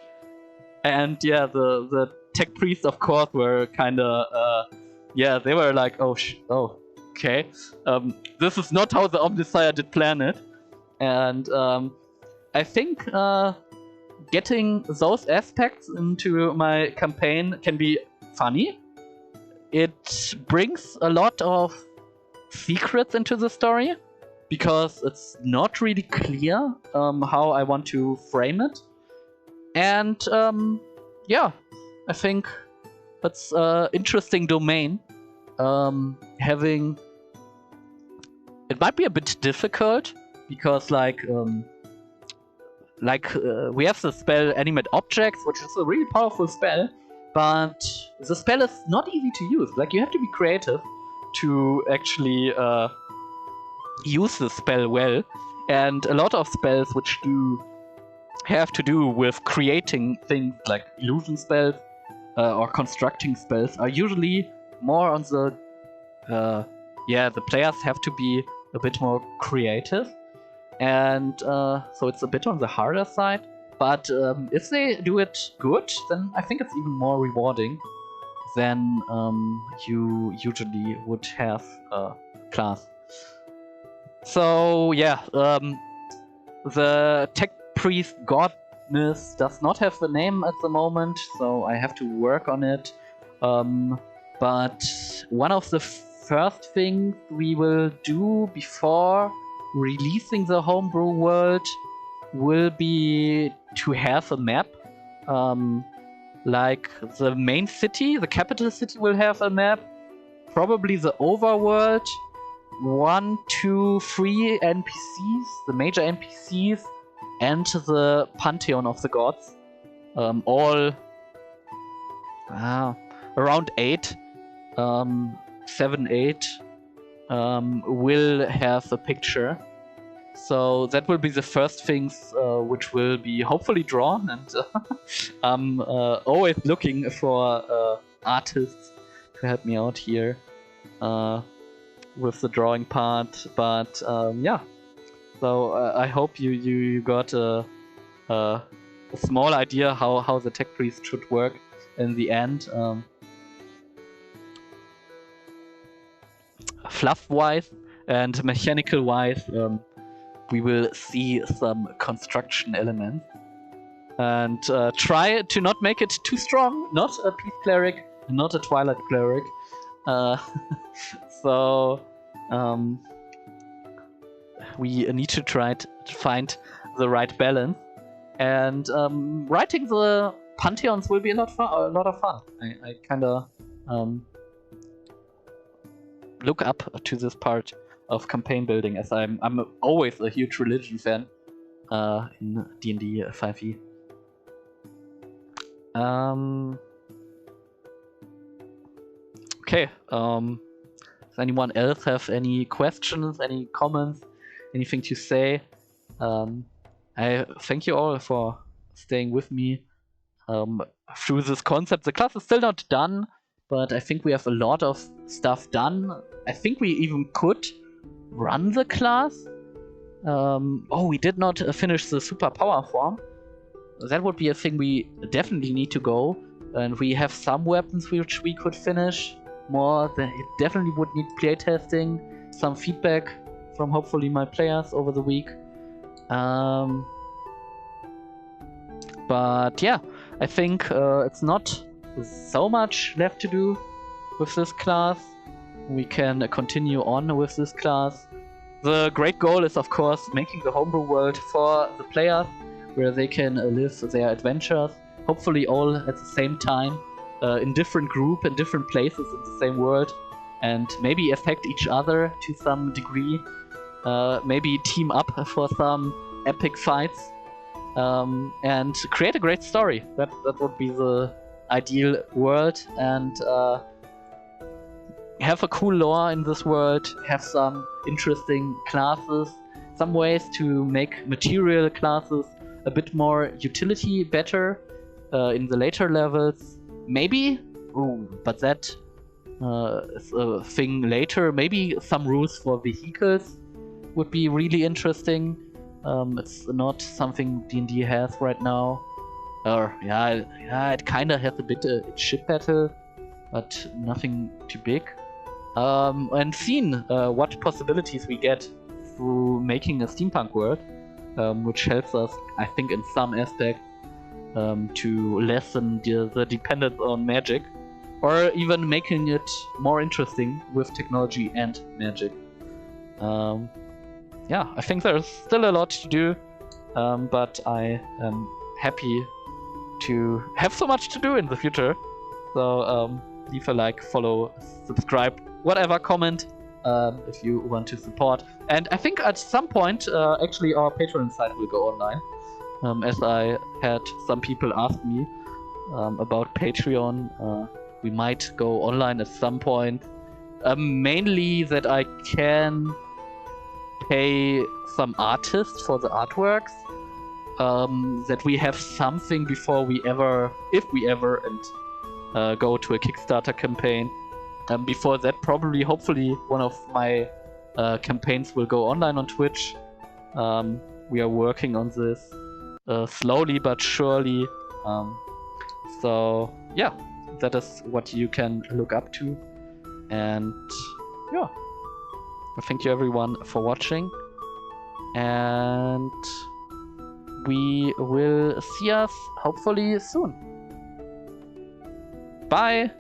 And yeah, the tech priests, of course, were kind of they were like, oh okay, this is not how the Omnissiah did plan it. And I think getting those aspects into my campaign can be funny. It brings a lot of secrets into the story, because it's not really clear how I want to frame it. And I think that's an interesting domain. Having it might be a bit difficult, because we have the spell Animate Objects, which is a really powerful spell, but the spell is not easy to use. Like, you have to be creative to actually use the spell well, and a lot of spells which do have to do with creating things like illusion spells or constructing spells are usually more on the the players have to be a bit more creative, and so it's a bit on the harder side. But if they do it good, then I think it's even more rewarding than you usually would have a class. So yeah, the tech priest godness does not have a name at the moment, so I have to work on it. But one of the first things we will do before releasing the Homebrew World will be to have a map. Like the main city, the capital city, will have a map. Probably the overworld, 1, 2, 3 NPCs, the major NPCs, and the pantheon of the gods. All around 8, 7, 8 will have a picture. So that will be the first things which will be hopefully drawn, and I'm always looking for artists to help me out here with the drawing part. But so I hope you got a small idea how the tech priest should work in the end. Fluff-wise and mechanical-wise, we will see some construction elements, and try to not make it too strong. Not a peace cleric, not a twilight cleric. So we need to try to find the right balance, and writing the pantheons will be a lot of fun. I kind of look up to this part of campaign building, as I'm always a huge religion fan in D&D 5e. Okay. Does anyone else have any questions, any comments, anything to say? I thank you all for staying with me through this concept. The class is still not done, but I think we have a lot of stuff done. I think we even could run the class. We did not finish the super power form. That would be a thing we definitely need to go. And we have some weapons which we could finish. More than it definitely would need playtesting, some feedback from hopefully my players over the week. But yeah, I think it's not so much left to do with this class. We can continue on with this class. The great goal is, of course, making the homebrew world for the players, where they can live their adventures, hopefully all at the same time, in different group, in different places in the same world, and maybe affect each other to some degree, maybe team up for some epic fights. and create a great story. That would be the ideal world, and have a cool lore in this world, have some interesting classes, some ways to make material classes a bit more utility better in the later levels. Maybe, but that is a thing later. Maybe some rules for vehicles would be really interesting. It's not something D&D has right now. Or it kind of has a bit of ship battle, but nothing too big. And seeing what possibilities we get through making a steampunk world, which helps us, I think, in some aspect, to lessen the dependence on magic, or even making it more interesting with technology and magic. I think there's still a lot to do, but I am happy to have so much to do in the future. So leave a like, follow, subscribe, whatever, comment if you want to support. And I think at some point, actually, our Patreon site will go online, as I had some people ask me about Patreon. We might go online at some point. Mainly that I can pay some artists for the artworks. That we have something before we ever, if we ever, and go to a Kickstarter campaign. Before that, probably, hopefully, one of my campaigns will go online on Twitch. We are working on this slowly but surely. So yeah, that is what you can look up to. And yeah, thank you everyone for watching. And we will see us hopefully soon. Bye!